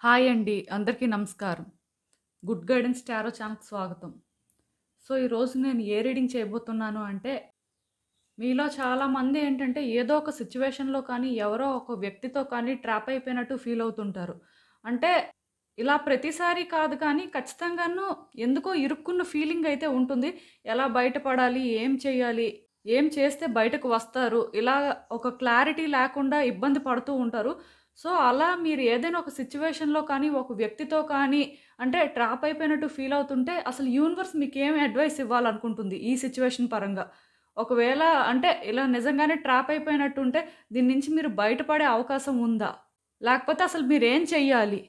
Hi అండి. అందరికీ నమస్కారం. గుడ్ గైడెన్స్ టారో ఛానల్‌కి స్వాగతం. సో, ఈరోజు నేను ఏ రీడింగ్ చేయబోతున్నాను అంటే, మీలో చాలామంది ఏంటంటే, ఏదో ఒక సిట్యుయేషన్‌లో కానీ, ఎవరో ఒక వ్యక్తితో కానీ ట్రాప్ అయిపోయినట్టు ఫీల్ అవుతుంటారు. అంటే, ఇలా ప్రతిసారి కాదు కానీ, ఖచ్చితంగాను ఎందుకో ఇరుక్కున్న ఫీలింగ్ అయితే ఉంటుంది. ఎలా బయటపడాలి? ఏం చేయాలి? ఏం చేస్తే బయటకు వస్తారు? ఇలా ఒక క్లారిటీ లేకుండా ఇబ్బంది పడుతూ ఉంటారు. సో, అలా మీరు ఏదైనా ఒక సిట్యుయేషన్‌లో కానీ, ఒక వ్యక్తితో కానీ అంటే ట్రాప్ అయిపోయినట్టు ఫీల్ అవుతుంటే, అసలు యూనివర్స్ మీకేం అడ్వైస్ ఇవ్వాలనుకుంటుంది ఈ సిట్యుయేషన్ పరంగా? ఒకవేళ అంటే ఇలా నిజంగానే ట్రాప్ అయిపోయినట్టుంటే, దీని నుంచి మీరు బయటపడే అవకాశం ఉందా? లేకపోతే అసలు మీరేం చెయ్యాలి?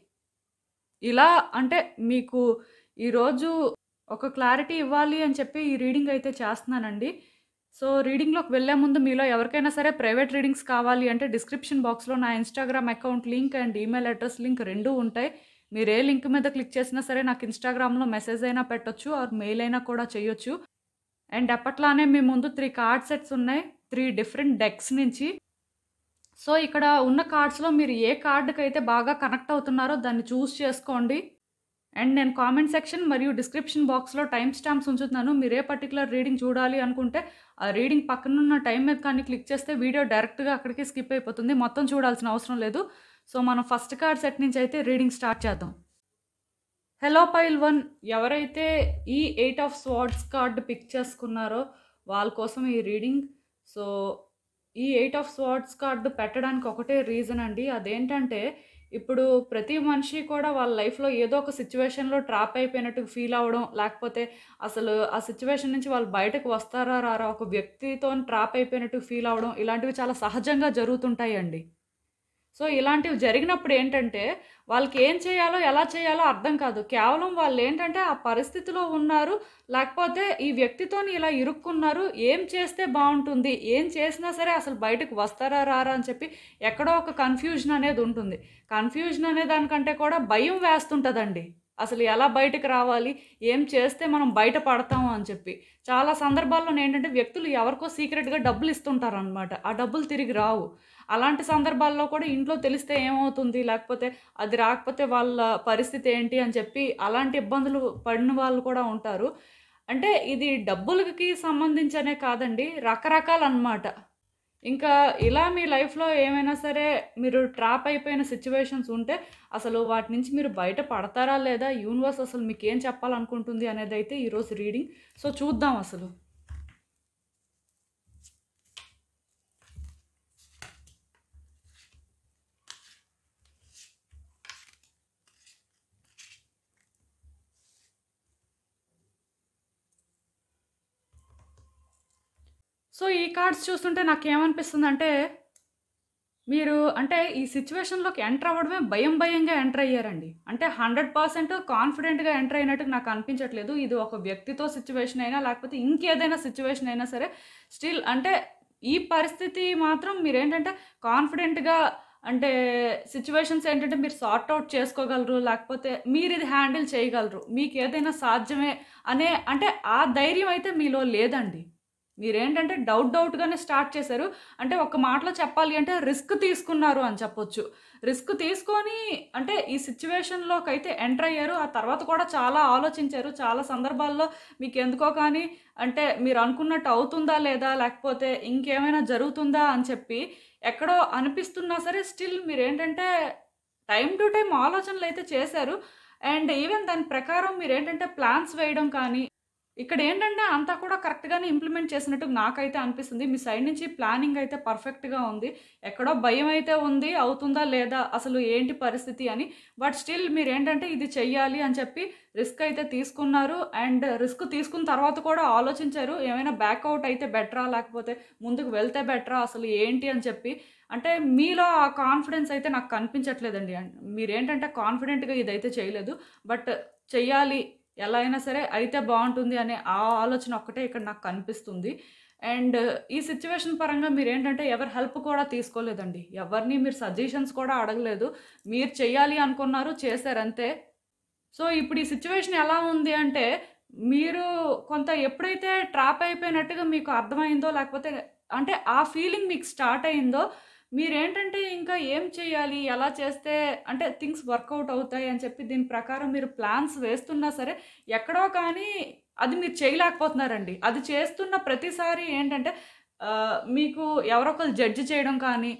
ఇలా అంటే మీకు ఈరోజు ఒక క్లారిటీ ఇవ్వాలి అని చెప్పి ఈ రీడింగ్ అయితే చేస్తున్నానండి. సో, రీడింగ్‌లోకి వెళ్ళే ముందు మీలో ఎవరికైనా సరే ప్రైవేట్ రీడింగ్స్ కావాలి అంటే డిస్క్రిప్షన్ బాక్స్‌లో నా Instagram account link and email address link 2 ఉంటాయి. మీరు ఏ లింక్ మీద క్లిక్ చేసినా సరే నాకు ఇన్‌స్టాగ్రామ్‌లో మెసేజ్ అయినా పెట్టొచ్చు ఆర్ మెయిల్ అయినా కూడా చేయొచ్చు. అండ్ అప్పట్లానే మీ ముందు 3 కార్డ్ సెట్స్ ఉన్నాయి. 3 డిఫరెంట్ డెక్స్ నుంచి. సో, ఇక్కడ ఉన్న కార్డ్స్‌లో మీరు ఏ కార్డ్‌కైతే బాగా కనెక్ట్ అవుతున్నారో దాన్ని చూజ్ చేసుకోండి. అండ్ నేను కామెంట్ సెక్షన్ మరియు డిస్క్రిప్షన్ బాక్స్‌లో టైమ్ స్టాంప్స్ ఉంచుతున్నాను. మీరు ఏ పర్టిక్యులర్ రీడింగ్ చూడాలి అనుకుంటే, ఆ రీడింగ్ పక్కనున్న టైమ్ మీద కానీ క్లిక్ చేస్తే వీడియో డైరెక్ట్‌గా అక్కడికే స్కిప్ అయిపోతుంది. మొత్తం చూడాల్సిన అవసరం లేదు. సో, మనం ఫస్ట్ కార్డ్ సెట్ నుంచి అయితే రీడింగ్ స్టార్ట్ చేద్దాం. హలో పైల్ 1 ఎవరైతే ఈ 8 ఆఫ్ స్వార్డ్స్ కార్డ్ పిక్ చేసుకున్నారో వాళ్ళ కోసం ఈ రీడింగ్. సో, ఈ 8 ఆఫ్ స్వార్డ్స్ కార్డ్ పెట్టడానికి ఒకటే రీజన్ అండి. అదేంటంటే ఇప్పుడు ప్రతి మనిషి కూడా వాళ్ళ లైఫ్‌లో ఏదో ఒక సిట్యుయేషన్‌లో ట్రాప్ అయిపోయినట్టు ఫీల్ అవ్వడం, లేకపోతే అసలు ఆ సిట్యుయేషన్ నుంచి వాళ్ళు బయటకు వస్తారా రారా, ఒక వ్యక్తితోని ట్రాప్ అయిపోయినట్టు ఫీల్ అవ్వడం ఇలాంటివి చాలా సహజంగా జరుగుతుంటాయండి. సో, ఇలాంటివి జరిగినప్పుడు ఏంటంటే, వాళ్ళకి ఏం చేయాలో, ఎలా చేయాలో అర్థం కాదు. కేవలం వాళ్ళేంటంటే, ఆ పరిస్థితిలో ఉన్నారు. లేకపోతే ఈ వ్యక్తితోని ఇలా ఇరుక్కున్నారు. ఏం చేస్తే బావుంటుంది? ఏం చేసినా సరే అసలు బయటకు వస్తారా? రారా? అని చెప్పి ఎక్కడో ఒక కన్‌ఫ్యూజన్ అనేది ఉంటుంది. కన్‌ఫ్యూజన్ అనే దానికంటే కూడా భయం వేస్తుంటదండి. అసలు ఎలా బయటకి రావాలి? ఏం చేస్తే మనం బయట పడతాము అని చెప్పి. చాలా సందర్భాల్లోనేంటంటే, వ్యక్తులు ఎవరికో సీక్రెట్‌గా డబ్బులు ఇస్తుంటారనమాట. ఆ డబ్బులు తిరిగి రావు. అలాంటి సందర్భాల్లో కూడా ఇంట్లో తెలిస్తే ఏమవుతుంది? లేకపోతే అది రాకపోతే వాళ్ళ పరిస్థితి ఏంటి అని చెప్పి అలాంటి ఇబ్బందులు పడిన వాళ్ళు కూడా ఉంటారు. అంటే ఇది డబ్బులకి సంబంధించనే కాదండి. రకరకాలనమాట. ఇంకా ఇలా మీ లైఫ్‌లో ఏమైనా సరే మీరు ట్రాప్ అయిపోయిన సిట్యుయేషన్స్ ఉంటే అసలు వాటి నుంచి మీరు బయట పడతారా లేదా? యూనివర్స్ అసలు మీకేం చెప్పాలనుకుంటుంది అనేదైతే ఈరోజు రీడింగ్. సో, చూద్దాం అసలు. సో, ఈ కార్డ్స్ చూస్తుంటే నాకేమనిపిస్తుందంటే, మీరు అంటే ఈ సిట్యుయేషన్‌లోకి ఎంటర్ అవ్వడమే భయంగా ఎంటర్ అయ్యారండి. అంటే 100% కాన్ఫిడెంట్‌గా ఎంటర్ అయినట్టు నాకు అనిపించట్లేదు. ఇది ఒక వ్యక్తితో సిట్యుయేషన్ అయినా, లేకపోతే ఇంకేదైనా సిట్యుయేషన్ అయినా సరే, స్టిల్ అంటే ఈ పరిస్థితి మాత్రం మీరేంటంటే కాన్ఫిడెంట్‌గా అంటే సిట్యుయేషన్స్ ఏంటంటే మీరు సార్ట్ ఔట్ చేసుకోగలరు. లేకపోతే మీరిది హ్యాండిల్ చేయగలరు. మీకేదైనా సాధ్యమే అనే అంటే ఆ ధైర్యం అయితే మీలో లేదండి. మీరేంటంటే డౌట్‌గానే స్టార్ట్ చేశారు. అంటే ఒక మాటలో చెప్పాలి అంటే రిస్క్ తీసుకున్నారు అని చెప్పొచ్చు. రిస్క్ తీసుకొని అంటే ఈ సిట్యుయేషన్‌లోకైతే ఎంటర్ అయ్యారు. ఆ తర్వాత కూడా చాలా ఆలోచించారు. చాలా సందర్భాల్లో మీకెందుకో కానీ అంటే మీరు అనుకున్నట్టు అవుతుందా లేదా? లేకపోతే ఇంకేమైనా జరుగుతుందా? అని చెప్పి ఎక్కడో అనిపిస్తున్నా సరే స్టిల్ మీరేంటంటే టైమ్ టు టైమ్ ఆలోచనలైతే చేశారు. అండ్ ఈవెన్ దాని ప్రకారం మీరేంటంటే ప్లాన్స్ వేయడం కానీ ఇక్కడేంటంటే అంతా కూడా కరెక్ట్‌గానే ఇంప్లిమెంట్ చేసినట్టు నాకైతే అనిపిస్తుంది. మీ సైడ్ నుంచి ప్లానింగ్ అయితే పర్ఫెక్ట్‌గా ఉంది. ఎక్కడో భయమైతే ఉంది. అవుతుందా? లేదా? అసలు ఏంటి పరిస్థితి అని. బట్ స్టిల్ మీరేంటంటే ఇది చెయ్యాలి అని చెప్పి రిస్క్ అయితే తీసుకున్నారు. అండ్ రిస్క్ తీసుకున్న తర్వాత కూడా ఆలోచించారు. ఏమైనా బ్యాకౌట్ అయితే బెటరా? లేకపోతే ముందుకు వెళ్తే బెటరా? అసలు ఏంటి అని చెప్పి. అంటే మీలో ఆ కాన్ఫిడెన్స్ అయితే నాకు కనిపించట్లేదండి. మీరేంటంటే కాన్ఫిడెంట్‌గా ఇదైతే చేయలేదు. బట్ చెయ్యాలి ఎలా అయినా సరే అయితే బావుంటుంది అనే ఆ ఆలోచన ఒక్కటే ఇక్కడ నాకు కనిపిస్తుంది. అండ్ ఈ సిట్యుయేషన్ పరంగా మీరేంటంటే ఎవరి హెల్ప్ కూడా తీసుకోలేదండి. ఎవరిని మీరు సజెషన్స్ కూడా అడగలేదు. మీరు చెయ్యాలి అనుకున్నారు, చేశారంతే. సో, ఇప్పుడు ఈ సిట్యుయేషన్ ఎలా ఉంది అంటే, మీరు కొంత ఎప్పుడైతే ట్రాప్ అయిపోయినట్టుగా మీకు అర్థమైందో, లేకపోతే అంటే ఆ ఫీలింగ్ మీకు స్టార్ట్ అయిందో, మీరేంటంటే ఇంకా ఏం చేయాలి? ఎలా చేస్తే అంటే థింగ్స్ వర్కౌట్ అవుతాయి అని చెప్పి దీని ప్రకారం మీరు ప్లాన్స్ వేస్తున్నా సరే, ఎక్కడో కానీ అది మీరు చేయలేకపోతున్నారండి. అది చేస్తున్న ప్రతిసారి ఏంటంటే మీకు ఎవరో ఒకళ్ళు జడ్జ్ చేయడం కానీ,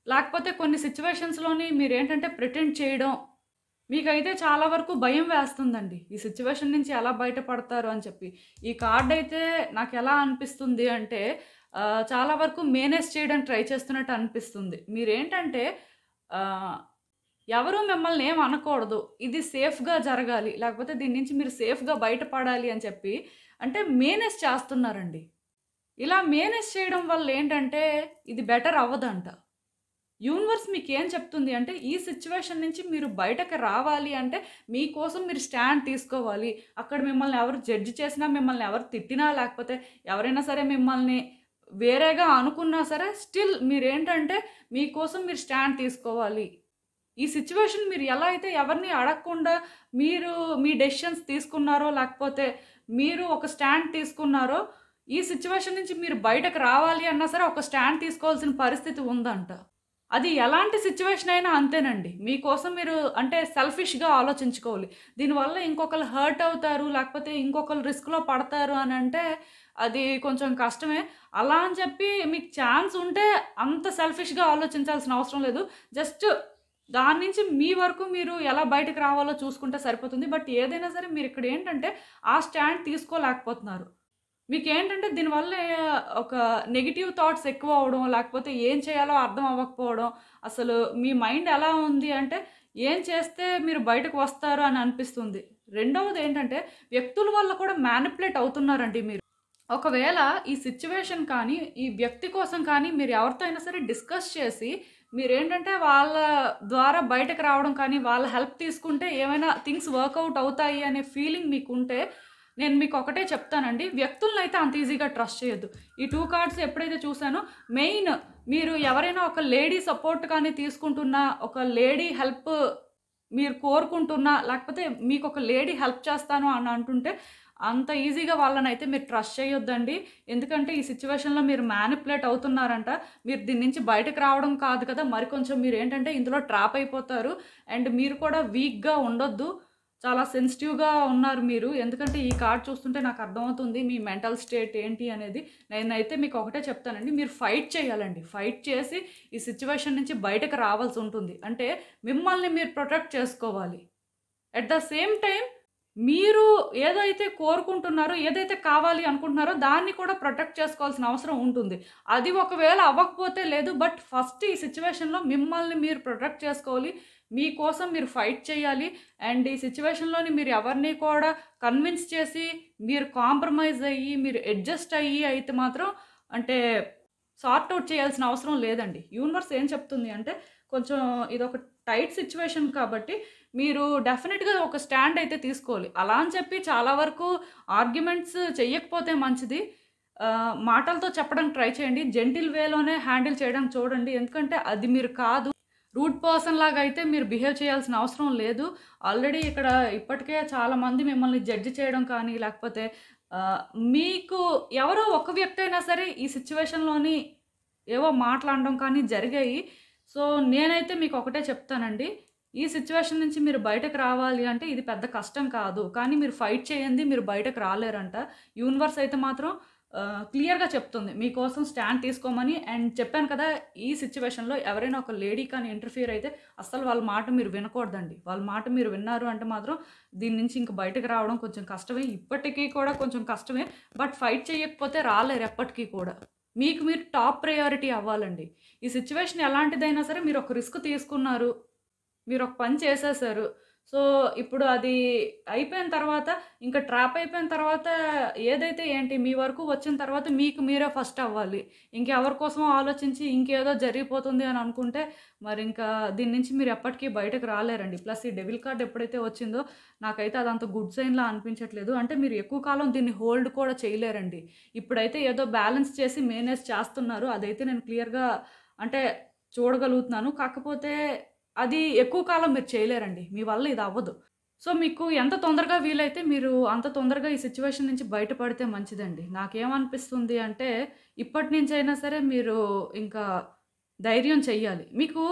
లేకపోతే కొన్ని సిట్యుయేషన్స్‌లోని మీరేంటంటే ప్రిటెండ్ చేయడం, మీకైతే చాలా వరకు భయం వేస్తుందండి. ఈ సిట్యుయేషన్ నుంచి ఎలా బయటపడతారు అని చెప్పి. ఈ కార్డయితే నాకెలా అనిపిస్తుంది అంటే చాలా వరకు మేనేజ్ చేయడానికి ట్రై చేస్తున్నట్టు అనిపిస్తుంది. మీరేంటంటే ఆహ్, ఎవరు మిమ్మల్ని ఏమి అనకూడదు. ఇది సేఫ్‌గా జరగాలి. లేకపోతే దీని నుంచి మీరు సేఫ్‌గా బయటపడాలి అని చెప్పి అంటే మేనేజ్ చేస్తున్నారండి. ఇలా మేనేజ్ చేయడం వల్ల ఏంటంటే ఇది బెటర్ అవ్వదంట. యూనివర్స్ మీకేం చెప్తుంది అంటే, ఈ సిట్యుయేషన్ నుంచి మీరు బయటకి రావాలి అంటే, మీకోసం మీరు స్టాండ్ తీసుకోవాలి. అక్కడ మిమ్మల్ని ఎవరు జడ్జ్ చేసినా, మిమ్మల్ని ఎవరు తిట్టినా, లేకపోతే ఎవరైనా సరే మిమ్మల్ని వేరేగా అనుకున్నా సరే, స్టిల్ మీరేంటంటే, మీకోసం మీరు స్టాండ్ తీసుకోవాలి. ఈ సిట్యుయేషన్ మీరు ఎలా అయితే ఎవరిని అడగకుండా మీరు మీ డెసిషన్స్ తీసుకున్నారో, లేకపోతే మీరు ఒక స్టాండ్ తీసుకున్నారో, ఈ సిట్యుయేషన్ నుంచి మీరు బయటకు రావాలి అన్నా సరే, ఒక స్టాండ్ తీసుకోవాల్సిన పరిస్థితి ఉందంట. అది ఎలాంటి సిట్యుయేషన్ అయినా అంతేనండి. మీకోసం మీరు అంటే సెల్ఫిష్‌గా ఆలోచించుకోవాలి. దీనివల్ల ఇంకొకళ్ళు హర్ట్ అవుతారు, లేకపోతే ఇంకొకళ్ళు రిస్క్‌లో పడతారు అనంటే అది కొంచెం కష్టమే. అలా అని చెప్పి మీకు ఛాన్స్ ఉంటే అంత సెల్ఫిష్‌గా ఆలోచించాల్సిన అవసరం లేదు. జస్ట్ దాని నుంచి మీ వరకు మీరు ఎలా బయటకు రావాలో చూసుకుంటే సరిపోతుంది. బట్ ఏదైనా సరే మీరిక్కడ ఏంటంటే ఆ స్టాండ్ తీసుకోలేకపోతున్నారు. మీకేంటంటే దీనివల్ల ఒక నెగెటివ్ థాట్స్ ఎక్కువ అవ్వడం, లేకపోతే ఏం చేయాలో అర్థం అవ్వకపోవడం, అసలు మీ మైండ్ ఎలా ఉంది అంటే, ఏం చేస్తే మీరు బయటకు వస్తారు అని అనిపిస్తుంది. రెండవదేంటంటే, వ్యక్తుల వల్ల కూడా మ్యానిపులేట్ అవుతున్నారండి మీరు. ఒకవేళ ఈ సిట్యుయేషన్ కానీ, ఈ వ్యక్తి కోసం కానీ మీరు ఎవరితో అయినా సరే డిస్కస్ చేసి, మీరేంటంటే వాళ్ళ ద్వారా బయటకు రావడం కానీ, వాళ్ళ హెల్ప్ తీసుకుంటే ఏమైనా థింగ్స్ వర్కౌట్ అవుతాయి అనే ఫీలింగ్ మీకుంటే నేను మీకు ఒకటే చెప్తానండి. వ్యక్తులనైతే అంత ఈజీగా ట్రస్ట్ చేయొద్దు. ఈ 2 కార్డ్స్ ఎప్పుడైతే చూసానో మెయిన్ మీరు ఎవరైనా ఒక లేడీ సపోర్ట్ కానీ తీసుకుంటున్నా, ఒక లేడీ హెల్ప్ మీరు కోరుకుంటున్నా, లేకపోతే మీకొక లేడీ హెల్ప్ చేస్తాను అని అంటుంటే అంత ఈజీగా వాళ్ళనైతే మీరు ట్రస్ట్ చేయొద్దండి. ఎందుకంటే ఈ సిట్యుయేషన్‌లో మీరు మ్యానిపులేట్ అవుతున్నారంట. మీరు దీని నుంచి బయటకు రావడం కాదు కదా! మరికొంచెం మీరేంటంటే ఇందులో ట్రాప్ అయిపోతారు. అండ్ మీరు కూడా వీక్‌గా ఉండొద్దు. చాలా సెన్సిటివ్‌గా ఉన్నారు మీరు. ఎందుకంటే ఈ కార్డ్ చూస్తుంటే నాకు అర్థమవుతుంది మీ మెంటల్ స్టేట్ ఏంటి అనేది. నేనైతే మీకు ఒకటే చెప్తానండి. మీరు ఫైట్ చేయాలండి. ఫైట్ చేసి ఈ సిట్యుయేషన్ నుంచి బయటకు రావాల్సి ఉంటుంది. అంటే మిమ్మల్ని మీరు ప్రొటెక్ట్ చేసుకోవాలి. ఎట్ ద సేమ్ టైమ్ మీరు ఏదైతే కోరుకుంటున్నారో, ఏదైతే కావాలి అనుకుంటున్నారో దాన్ని కూడా ప్రొటెక్ట్ చేసుకోవాల్సిన అవసరం ఉంటుంది. అది ఒకవేళ అవ్వకపోతే లేదు. బట్ ఫస్ట్ ఈ సిట్యుయేషన్‌లో మిమ్మల్ని మీరు ప్రొటెక్ట్ చేసుకోవాలి. మీకోసం మీరు ఫైట్ చేయాలి. అండ్ ఈ సిట్యుయేషన్‌లోని మీరు ఎవరిని కూడా కన్విన్స్ చేసి, మీరు కాంప్రమైజ్ అయ్యి, మీరు అడ్జస్ట్ అయ్యి అయితే మాత్రం అంటే సార్ట్ ఔట్ చేయాల్సిన అవసరం లేదండి. యూనివర్స్ ఏం చెప్తుంది అంటే కొంచెం ఇదొక టైట్ సిట్యుయేషన్ కాబట్టి మీరు డెఫినిట్‌గా ఒక స్టాండ్ అయితే తీసుకోవాలి. అలా అని చెప్పి చాలా వరకు ఆర్గ్యుమెంట్స్ చెయ్యకపోతే మంచిది. మాటలతో చెప్పడానికి ట్రై చేయండి. జెంటిల్ వేలోనే హ్యాండిల్ చేయడానికి చూడండి. ఎందుకంటే అది మీరు కాదు. రూడ్ పర్సన్ లాగా అయితే మీరు బిహేవ్ చేయాల్సిన అవసరం లేదు. ఆల్రెడీ ఇక్కడ ఇప్పటికే చాలామంది మిమ్మల్ని జడ్జ్ చేయడం కానీ, లేకపోతే మీకు ఎవరో ఒక వ్యక్తి అయినా సరే ఈ సిట్యుయేషన్‌లోని ఏవో మాటలనడం కానీ జరిగాయి. సో, నేనైతే మీకు ఒకటే చెప్తానండి. ఈ సిట్యుయేషన్ నుంచి మీరు బయటకు రావాలి అంటే ఇది పెద్ద కష్టం కాదు. కానీ మీరు ఫైట్ చేయంది మీరు బయటకు రాలేరంట. యూనివర్స్ అయితే మాత్రం క్లియర్‌గా చెప్తుంది. మీకోసం స్టాండ్ తీసుకోమని. అండ్ చెప్పాను కదా! ఈ సిట్యుయేషన్‌లో ఎవరైనా ఒక లేడీ కానీ ఇంటర్ఫియర్ అయితే అస్సలు వాళ్ళ మాట మీరు వినకూడదండి. వాళ్ళ మాట మీరు విన్నారు అంటే మాత్రం దీని నుంచి ఇంక బయటకు రావడం కొంచెం కష్టమే. ఇప్పటికీ కూడా కొంచెం కష్టమే. బట్ ఫైట్ చేయకపోతే రాలేరు ఎప్పటికీ కూడా. మీకు మీరు టాప్ ప్రయారిటీ అవ్వాలండి. ఈ సిట్యుయేషన్ ఎలాంటిదైనా సరే మీరు ఒక రిస్క్ తీసుకున్నారు. మీరు ఒక పని చేసేసారు. సో, ఇప్పుడు అది అయిపోయిన తర్వాత ఇంకా ట్రాప్ అయిపోయిన తర్వాత ఏదైతే ఏంటి మీ వరకు వచ్చిన తర్వాత మీకు మీరే ఫస్ట్ అవ్వాలి. ఇంకెవరి కోసమో ఆలోచించి ఇంకేదో జరిగిపోతుంది అని అనుకుంటే మరి ఇంకా దీని నుంచి మీరు ఎప్పటికీ బయటకు రాలేరండి. ప్లస్ ఈ డెవిల్ కార్డ్ ఎప్పుడైతే వచ్చిందో నాకైతే అదంత గుడ్ సైన్‌లా అనిపించట్లేదు. అంటే మీరు ఎక్కువ కాలం దీన్ని హోల్డ్ కూడా చేయలేరండి. ఇప్పుడైతే ఏదో బ్యాలెన్స్ చేసి మేనేజ్ చేస్తున్నారు. అదైతే నేను క్లియర్‌గా అంటే చూడగలుగుతున్నాను. కాకపోతే అది ఎక్కువ కాలం మీరు చేయలేరండి. మీ వల్ల ఇది అవ్వదు. సో, మీకు ఎంత తొందరగా వీలైతే మీరు అంత తొందరగా ఈ సిట్యుయేషన్ నుంచి బయటపడితే మంచిదండి. నాకేమనిపిస్తుంది అంటే ఇప్పటి నుంచైనా సరే మీరు ఇంకా ధైర్యం చెయ్యాలి. మీకు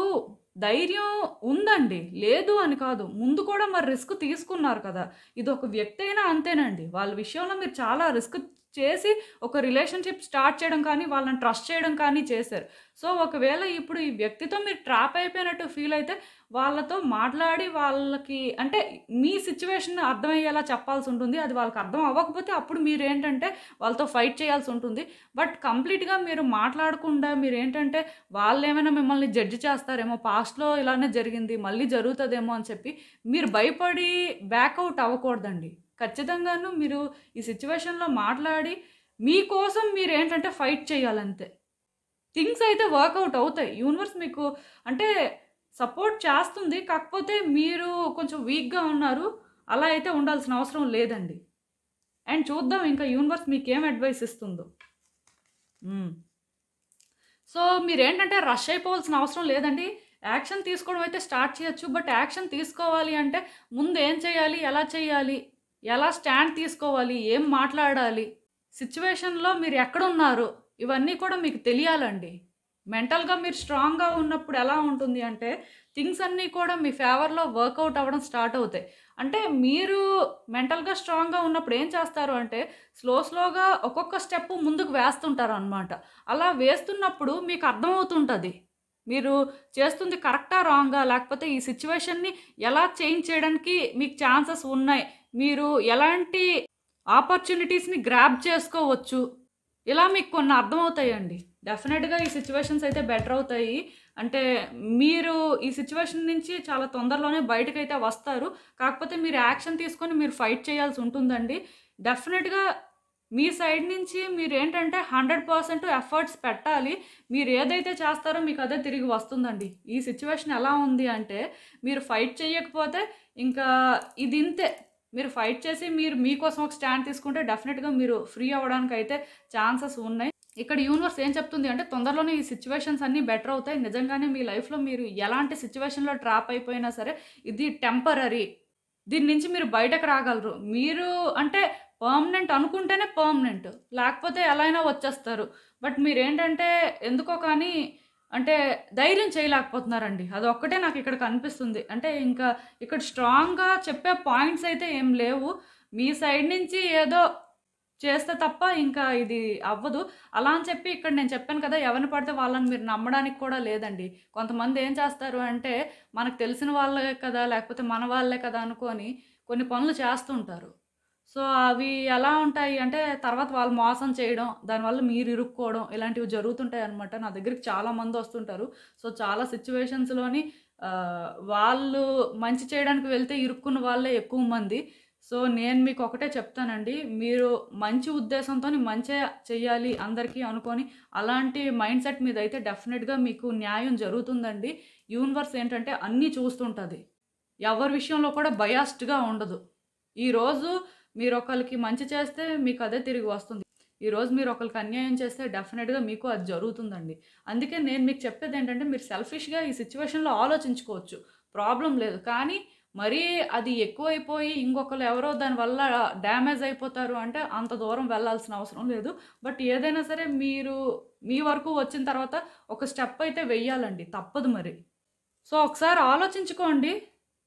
ధైర్యం ఉందండి. లేదు అని కాదు. ముందు కూడా మరి రిస్క్ తీసుకున్నారు కదా! ఇదొక వ్యక్తి అయినా అంతేనండి. వాళ్ళ విషయంలో మీరు చాలా రిస్క్ చేసి ఒక రిలేషన్‌షిప్ స్టార్ట్ చేయడం కానీ, వాళ్ళని ట్రస్ట్ చేయడం కానీ చేశారు. సో, ఒకవేళ ఇప్పుడు ఈ వ్యక్తితో మీరు ట్రాప్ అయిపోయినట్టు ఫీల్ అయితే వాళ్ళతో మాట్లాడి వాళ్ళకి అంటే మీ సిట్యుయేషన్ అర్థమయ్యేలా చెప్పాల్సుంటుంది. అది వాళ్ళకి అర్థం అవ్వకపోతే అప్పుడు మీరేంటంటే వాళ్ళతో ఫైట్ చేయాల్సుంటుంది. బట్ కంప్లీట్‌గా మీరు మాట్లాడకుండా మీరేంటంటే వాళ్ళేమైనా మిమ్మల్ని జడ్జ్ చేస్తారేమో, పాస్ట్‌లో ఇలానే జరిగింది, మళ్ళీ జరుగుతదేమో అని చెప్పి మీరు భయపడి బ్యాకౌట్ అవ్వకూడదండి. ఖచ్చితంగాను మీరు ఈ సిట్యుయేషన్‌లో మాట్లాడి మీకోసం మీరేంటంటే ఫైట్ చేయాలంతే. థింగ్స్ అయితే వర్కౌట్ అవుతాయి. యూనివర్స్ మీకు అంటే సపోర్ట్ చేస్తుంది. కాకపోతే మీరు కొంచెం వీక్‌గా ఉన్నారు. అలా అయితే ఉండాల్సిన అవసరం లేదండి. అండ్ చూద్దాం ఇంకా యూనివర్స్ మీకేం అడ్వైస్ ఇస్తుందో. హ్మ్. సో, మీరేంటంటే రష్ అయిపోవాల్సిన అవసరం లేదండి. యాక్షన్ తీసుకోవడం అయితే స్టార్ట్ చేయొచ్చు. బట్ యాక్షన్ తీసుకోవాలి అంటే ముందు ఏం చేయాలి? ఎలా చేయాలి? ఎలా స్టాండ్ తీసుకోవాలి? ఏం మాట్లాడాలి? సిట్యుయేషన్‌లో మీరు ఎక్కడున్నారు? ఇవన్నీ కూడా మీకు తెలియాలండి. మెంటల్‌గా మీరు స్ట్రాంగ్‌గా ఉన్నప్పుడు ఎలా ఉంటుంది అంటే థింగ్స్ అన్నీ కూడా మీ ఫేవర్‌లో వర్కౌట్ అవ్వడం స్టార్ట్ అవుతాయి. అంటే మీరు మెంటల్‌గా స్ట్రాంగ్‌గా ఉన్నప్పుడు ఏం చేస్తారు అంటే స్లోగా ఒక్కొక్క స్టెప్ ముందుకు వేస్తుంటారనమాట. అలా వేస్తున్నప్పుడు మీకు అర్థమవుతుంటది. మీరు చేస్తుంది కరెక్టా? రాంగా? లేకపోతే ఈ సిట్యుయేషన్‌ని ఎలా చేంజ్ చేయడానికి మీకు ఛాన్సెస్ ఉన్నాయి. మీరు ఎలాంటి ఆపర్చునిటీస్‌ని గ్రాబ్ చేసుకోవచ్చు. ఇలా మీకు కొన్ని అర్థమవుతాయండి. డెఫినెట్‌గా ఈ సిట్యుయేషన్స్ అయితే బెటర్ అవుతాయి. అంటే మీరు ఈ సిట్యుయేషన్ నుంచి చాలా తొందరలోనే బయటకైతే వస్తారు. కాకపోతే మీరు యాక్షన్ తీసుకొని మీరు ఫైట్ చేయాల్సి ఉంటుందండి. డెఫినెట్‌గా మీ సైడ్ నుంచి మీరేంటంటే 100% ఎఫర్ట్స్ పెట్టాలి. మీరు ఏదైతే చేస్తారో మీకు అదే తిరిగి వస్తుందండి. ఈ సిట్యుయేషన్ ఎలా ఉంది అంటే మీరు ఫైట్ చేయకపోతే ఇంకా ఇదింతే. మీరు ఫైట్ చేసి మీరు మీకోసం ఒక స్టాండ్ తీసుకుంటే డెఫినెట్‌గా మీరు ఫ్రీ అవ్వడానికైతే ఛాన్సెస్ ఉన్నాయి. ఇక్కడ యూనివర్స్ ఏం చెప్తుంది అంటే తొందరలోనే ఈ సిట్యుయేషన్స్ అన్నీ బెటర్ అవుతాయి. నిజంగానే మీ లైఫ్‌లో మీరు ఎలాంటి సిట్యుయేషన్‌లో ట్రాప్ అయిపోయినా సరే ఇది టెంపరరీ. దీని నుంచి మీరు బయటకు రాగలరు. మీరు అంటే పర్మనెంట్ అనుకుంటేనే పర్మనెంట్. లేకపోతే ఎలా అయినా వచ్చేస్తారు. బట్ మీరేంటంటే ఎందుకో కానీ అంటే ధైర్యం చేయలేకపోతున్నారండి. అదొక్కటే నాకు ఇక్కడ కనిపిస్తుంది. అంటే ఇంకా ఇక్కడ స్ట్రాంగ్‌గా చెప్పే పాయింట్స్ అయితే ఏం లేవు. మీ సైడ్ నుంచి ఏదో చేస్తే తప్ప ఇంకా ఇది అవ్వదు. అలా అని చెప్పి ఇక్కడ నేను చెప్పాను కదా! ఎవరిని పడితే వాళ్ళని మీరు నమ్మడానికి కూడా లేదండి. కొంతమంది ఏం చేస్తారు అంటే మనకు తెలిసిన వాళ్ళే కదా! లేకపోతే మన వాళ్ళే కదా! అనుకోని కొన్ని పనులు చేస్తుంటారు. సో, అవి ఎలా ఉంటాయి అంటే తర్వాత వాళ్ళు మోసం చేయడం, దానివల్ల మీరు ఇరుక్కోవడం ఇలాంటివి జరుగుతుంటాయన్నమాట. నా దగ్గరికి చాలామంది వస్తుంటారు. సో, చాలా సిట్యుయేషన్స్‌లోని వాళ్ళు మంచి చేయడానికి వెళ్తే ఇరుక్కున్న వాళ్ళే ఎక్కువ మంది. సో, నేను మీకు ఒకటే చెప్తానండి. మీరు మంచి ఉద్దేశంతోని మంచే చెయ్యాలి అందరికీ అనుకోని అలాంటి మైండ్ సెట్ మీదైతే డెఫినెట్‌గా మీకు న్యాయం జరుగుతుందండి. యూనివర్స్ ఏంటంటే అన్నీ చూస్తుంటది. ఎవరి విషయంలో కూడా బయాస్డ్‌గా ఉండదు. ఈరోజు మీరొకళ్ళకి మంచి చేస్తే మీకు అదే తిరిగి వస్తుంది. ఈరోజు మీరు ఒకళ్ళకి అన్యాయం చేస్తే డెఫినెట్‌గా మీకు అది జరుగుతుందండి. అందుకే నేను మీకు చెప్పేదేంటంటే మీరు సెల్ఫిష్‌గా ఈ సిట్యుయేషన్‌లో ఆలోచించుకోవచ్చు. ప్రాబ్లమ్ లేదు. కానీ మరీ అది ఎక్కువైపోయి ఇంకొకళ్ళు ఎవరో దానివల్ల డ్యామేజ్ అయిపోతారు అంటే అంత దూరం వెళ్ళాల్సిన అవసరం లేదు. బట్ ఏదైనా సరే మీరు మీ వరకు వచ్చిన తర్వాత ఒక స్టెప్ అయితే వెయ్యాలండి. తప్పదు మరి. సో, ఒకసారి ఆలోచించుకోండి.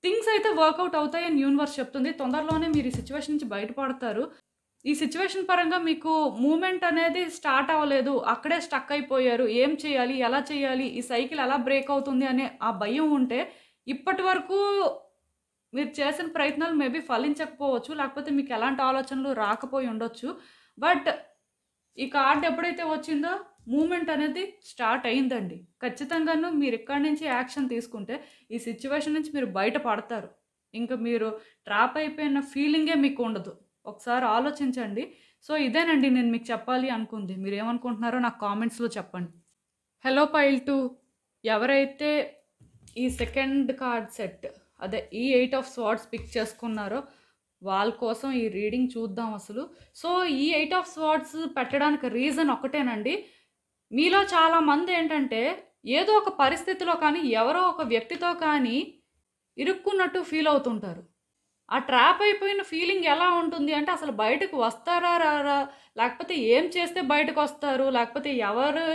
థింగ్స్ అయితే వర్కౌట్ అవుతాయని యూనివర్స్ చెప్తుంది. తొందరలోనే మీరు ఈ సిట్యుయేషన్ నుంచి బయటపడతారు. ఈ సిట్యుయేషన్ పరంగా మీకు మూవ్‌మెంట్ అనేది స్టార్ట్ అవ్వలేదు. అక్కడే స్టక్ అయిపోయారు. ఏం చేయాలి? ఎలా చేయాలి? ఈ సైకిల్ ఎలా బ్రేక్ అవుతుంది అనే ఆ భయం ఉంటే ఇప్పటి వరకు మీరు చేసిన ప్రయత్నాలు మేబీ ఫలించకపోవచ్చు. లేకపోతే మీకు ఎలాంటి ఆలోచనలు రాకపోయి ఉండొచ్చు. బట్ ఈ కార్డ్ ఎప్పుడైతే వచ్చిందో మూవ్‌మెంట్ అనేది స్టార్ట్ అయిందండి. ఖచ్చితంగాను మీరు ఇక్కడి నుంచి యాక్షన్ తీసుకుంటే ఈ సిట్యుయేషన్ నుంచి మీరు బయట పడతారు. ఇంక మీరు ట్రాప్ అయిపోయిన ఫీలింగే మీకు ఉండదు. ఒకసారి ఆలోచించండి. సో, ఇదేనండి నేను మీకు చెప్పాలి అనుకుంది. మీరేమనుకుంటున్నారో నాకు కామెంట్స్‌లో చెప్పండి. హలో పైల్ 2 ఎవరైతే ఈ సెకండ్ కార్డ్ సెట్ అదే ఈ 8 ఆఫ్ స్వార్డ్స్ పిక్ చేసుకున్నారో వాళ్ళ కోసం ఈ రీడింగ్ చూద్దాం అసలు. సో, ఈ 8 ఆఫ్ స్వార్డ్స్ పెట్టడానికి రీజన్ ఒకటేనండి. మీలో చాలామంది ఏంటంటే ఏదో ఒక పరిస్థితిలో కానీ ఎవరో ఒక వ్యక్తితో కానీ ఇరుక్కున్నట్టు ఫీల్ అవుతుంటారు. ఆ ట్రాప్ అయిపోయిన ఫీలింగ్ ఎలా ఉంటుంది అంటే అసలు బయటకు వస్తారా రారా, లేకపోతే ఏం చేస్తే బయటకు వస్తారు, లేకపోతే ఎవరు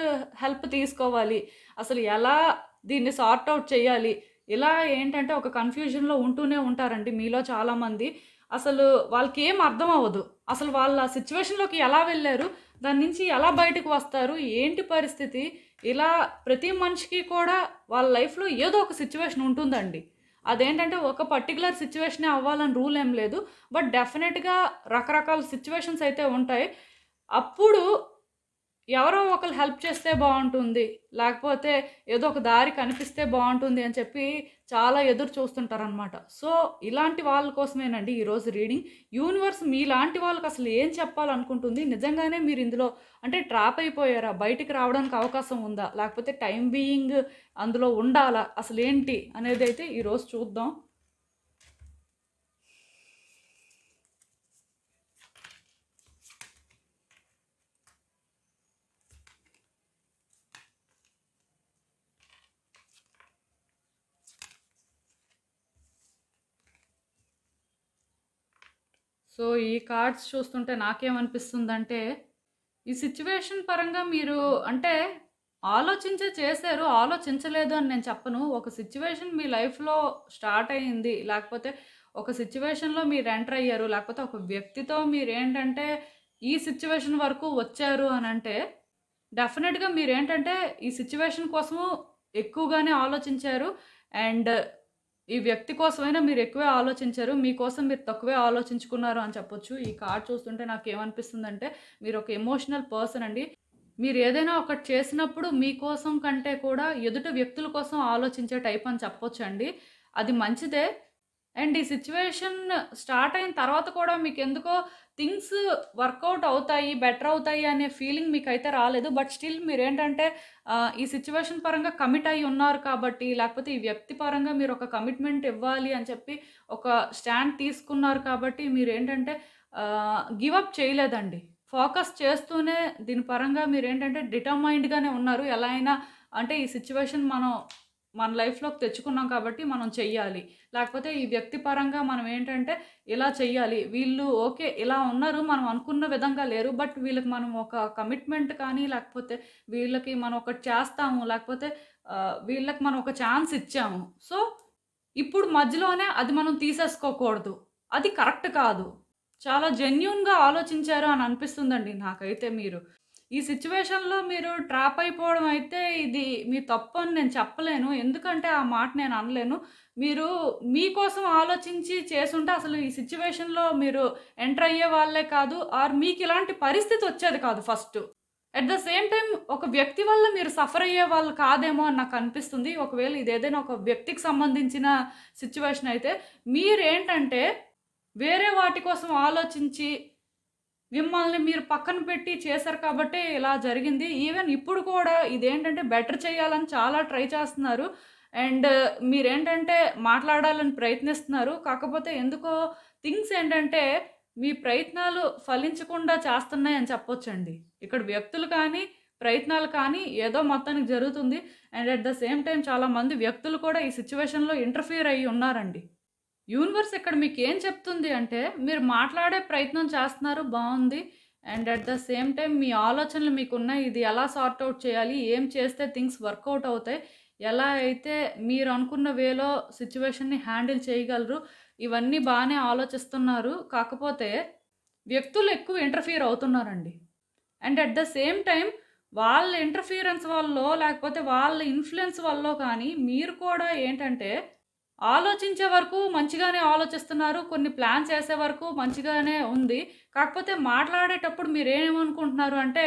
హెల్ప్ తీసుకోవాలి, అసలు ఎలా దీన్ని సార్ట్ అవుట్ చేయాలి, ఇలా ఏంటంటే ఒక కన్ఫ్యూజన్లో ఉంటూనే ఉంటారండి మీలో చాలామంది. అసలు వాళ్ళకి ఏం అర్థం అవ్వదు, అసలు వాళ్ళ సిచ్యువేషన్లోకి ఎలా వెళ్ళారు, దాని నుంచి ఎలా బయటకు వస్తారు, ఏంటి పరిస్థితి. ఇలా ప్రతి మనిషికి కూడా వాళ్ళ లైఫ్లో ఏదో ఒక సిచ్యువేషన్ ఉంటుందండి. అదేంటంటే ఒక పర్టికులర్ సిచ్యువేషనే అవ్వాలని రూల్ ఏం లేదు, బట్ డెఫినెట్గా రకరకాల సిచ్యువేషన్స్ అయితే ఉంటాయి. అప్పుడు ఎవరో ఒకరు హెల్ప్ చేస్తే బాగుంటుంది, లేకపోతే ఏదో ఒక దారి కనిపిస్తే బాగుంటుంది అని చెప్పి చాలా ఎదురు చూస్తుంటారనమాట. సో ఇలాంటి వాళ్ళ కోసమేనండి ఈరోజు రీడింగ్. యూనివర్స్ మీలాంటి వాళ్ళకి అసలు ఏం చెప్పాలనుకుంటుంది, నిజంగానే మీరు ఇందులో అంటే ట్రాప్ అయిపోయారా, బయటికి రావడానికి అవకాశం ఉందా, లేకపోతే టైం బీయింగ్ అందులో ఉండాలా, అసలు ఏంటి అనేది అయితే ఈరోజు చూద్దాం. సో ఈ కార్డ్స్ చూస్తుంటే నాకేమనిపిస్తుందంటే, ఈ సిచ్యువేషన్ పరంగా మీరు అంటే ఆలోచించే చేశారు, ఆలోచించలేదు అని నేను చెప్పను. ఒక సిచ్యువేషన్ మీ లైఫ్‌లో స్టార్ట్ అయింది, లేకపోతే ఒక సిచ్యువేషన్‌లో మీరు ఎంటర్ అయ్యారు, లేకపోతే ఒక వ్యక్తితో మీరేంటంటే ఈ సిచ్యువేషన్ వరకు వచ్చారు అనంటే, డెఫినెట్‌గా మీరేంటంటే ఈ సిచ్యువేషన్ కోసము ఎక్కువగానే ఆలోచించారు. అండ్ ఈ వ్యక్తి కోసమైనా మీరు ఎక్కువే ఆలోచించారు, మీకోసం మీరు తక్కువే ఆలోచించుకున్నారు అని చెప్పొచ్చు. ఈ కార్డ్ చూస్తుంటే నాకేమనిపిస్తుందంటే, మీరు ఒక ఎమోషనల్ పర్సన్ అండి. మీరు ఏదైనా ఒకటి చేసినప్పుడు మీకోసం కంటే కూడా ఎదుటి వ్యక్తుల కోసం ఆలోచించే టైప్ అని చెప్పొచ్చండి. అది మంచిదే. అండ్ ఈ సిచ్యువేషన్ స్టార్ట్ అయిన తర్వాత కూడా మీకెందుకో థింగ్స్ వర్కౌట్ అవుతాయి, బెటర్ అవుతాయి అనే ఫీలింగ్ మీకైతే రాలేదు. బట్ స్టిల్ మీరేంటంటే ఈ సిచ్యువేషన్ పరంగా కమిట్ అయ్యి ఉన్నారు కాబట్టి, లేకపోతే ఈ వ్యక్తి పరంగా మీరు ఒక కమిట్మెంట్ ఇవ్వాలి అని చెప్పి ఒక స్టాండ్ తీసుకున్నారు కాబట్టి మీరేంటంటే గివ్ అప్ చేయలేదండి. ఫోకస్ చేస్తూనే దీని పరంగా మీరేంటంటే డిటర్మైన్డ్‌గానే ఉన్నారు. ఎలా అయినా అంటే ఈ సిచ్యువేషన్ మన లైఫ్‌లోకి తెచ్చుకున్నాం కాబట్టి మనం చెయ్యాలి, లేకపోతే ఈ వ్యక్తి పరంగా మనం ఏంటంటే ఇలా చెయ్యాలి. వీళ్ళు ఓకే ఇలా ఉన్నారు, మనం అనుకున్న విధంగా లేరు, బట్ వీళ్ళకి మనం ఒక కమిట్మెంట్ కానీ, లేకపోతే వీళ్ళకి మనం ఒకటి చేస్తాము, లేకపోతే వీళ్ళకి మనం ఒక ఛాన్స్ ఇచ్చాము. సో ఇప్పుడు మధ్యలోనే అది మనం తీసేసుకోకూడదు, అది కరెక్ట్ కాదు. చాలా జెన్యూన్‌గా ఆలోచించారు అని అనిపిస్తుందండి నాకైతే మీరు. ఈ సిచ్యువేషన్‌లో మీరు ట్రాప్ అయిపోవడం అయితే ఇది మీ తప్పు అని నేను చెప్పలేను. ఎందుకంటే ఆ మాట నేను అనలేను. మీరు మీకోసం ఆలోచించి చేసుంటే అసలు ఈ సిచ్యువేషన్‌లో మీరు ఎంటర్ అయ్యే వాళ్ళే కాదు. ఆర్ మీకు ఇలాంటి పరిస్థితి వచ్చేది కాదు first. At the same time ఒక వ్యక్తి వల్ల మీరు సఫర్ అయ్యే వాళ్ళు కాదేమో అని నాకు అనిపిస్తుంది. ఒకవేళ ఇదేదైనా ఒక వ్యక్తికి సంబంధించిన సిచ్యువేషన్ అయితే మీరేంటంటే వేరే వాటి కోసం ఆలోచించి మిమ్మల్ని మీరు పక్కన పెట్టి చేశారు కాబట్టే ఇలా జరిగింది. ఈవెన్ ఇప్పుడు కూడా ఇదేంటంటే బెటర్ చేయాలని చాలా ట్రై చేస్తున్నారు. అండ్ మీరేంటంటే మాట్లాడాలని ప్రయత్నిస్తున్నారు. కాకపోతే ఎందుకో థింగ్స్ ఏంటంటే మీ ప్రయత్నాలు ఫలించకుండా చేస్తున్నాయని చెప్పొచ్చండి. ఇక్కడ వ్యక్తులు కానీ, ప్రయత్నాలు కానీ ఏదో మొత్తానికి జరుగుతుంది. And at the same time చాలామంది వ్యక్తులు కూడా ఈ సిచ్యువేషన్‌లో ఇంటర్ఫియర్ అయ్యి ఉన్నారండి. యూనివర్స్ ఇక్కడ మీకేం చెప్తుంది అంటే, మీరు మాట్లాడే ప్రయత్నం చేస్తున్నారు బావుంది. And at the same time మీ ఆలోచనలు మీకున్నాయి. ఇది ఎలా సార్ట్ ఔట్ చేయాలి, ఏం చేస్తే థింగ్స్ వర్కౌట్ అవుతాయి, ఎలా అయితే మీరు అనుకున్న వేలో సిచ్యువేషన్‌ని హ్యాండిల్ చేయగలరు, ఇవన్నీ బాగానే ఆలోచిస్తున్నారు. కాకపోతే వ్యక్తులు ఎక్కువ ఇంటర్ఫియర్ అవుతున్నారండి. And at the same time వాళ్ళ ఇంటర్ఫియరెన్స్ వల్లో, లేకపోతే వాళ్ళ ఇన్‌ఫ్లూయెన్స్ వల్లో కానీ మీరు కూడా ఏంటంటే ఆలోచించే వరకు మంచిగానే ఆలోచిస్తున్నారు, కొన్ని ప్లాన్ చేసే వరకు మంచిగానే ఉంది. కాకపోతే మాట్లాడేటప్పుడు మీరేమనుకుంటున్నారు అంటే,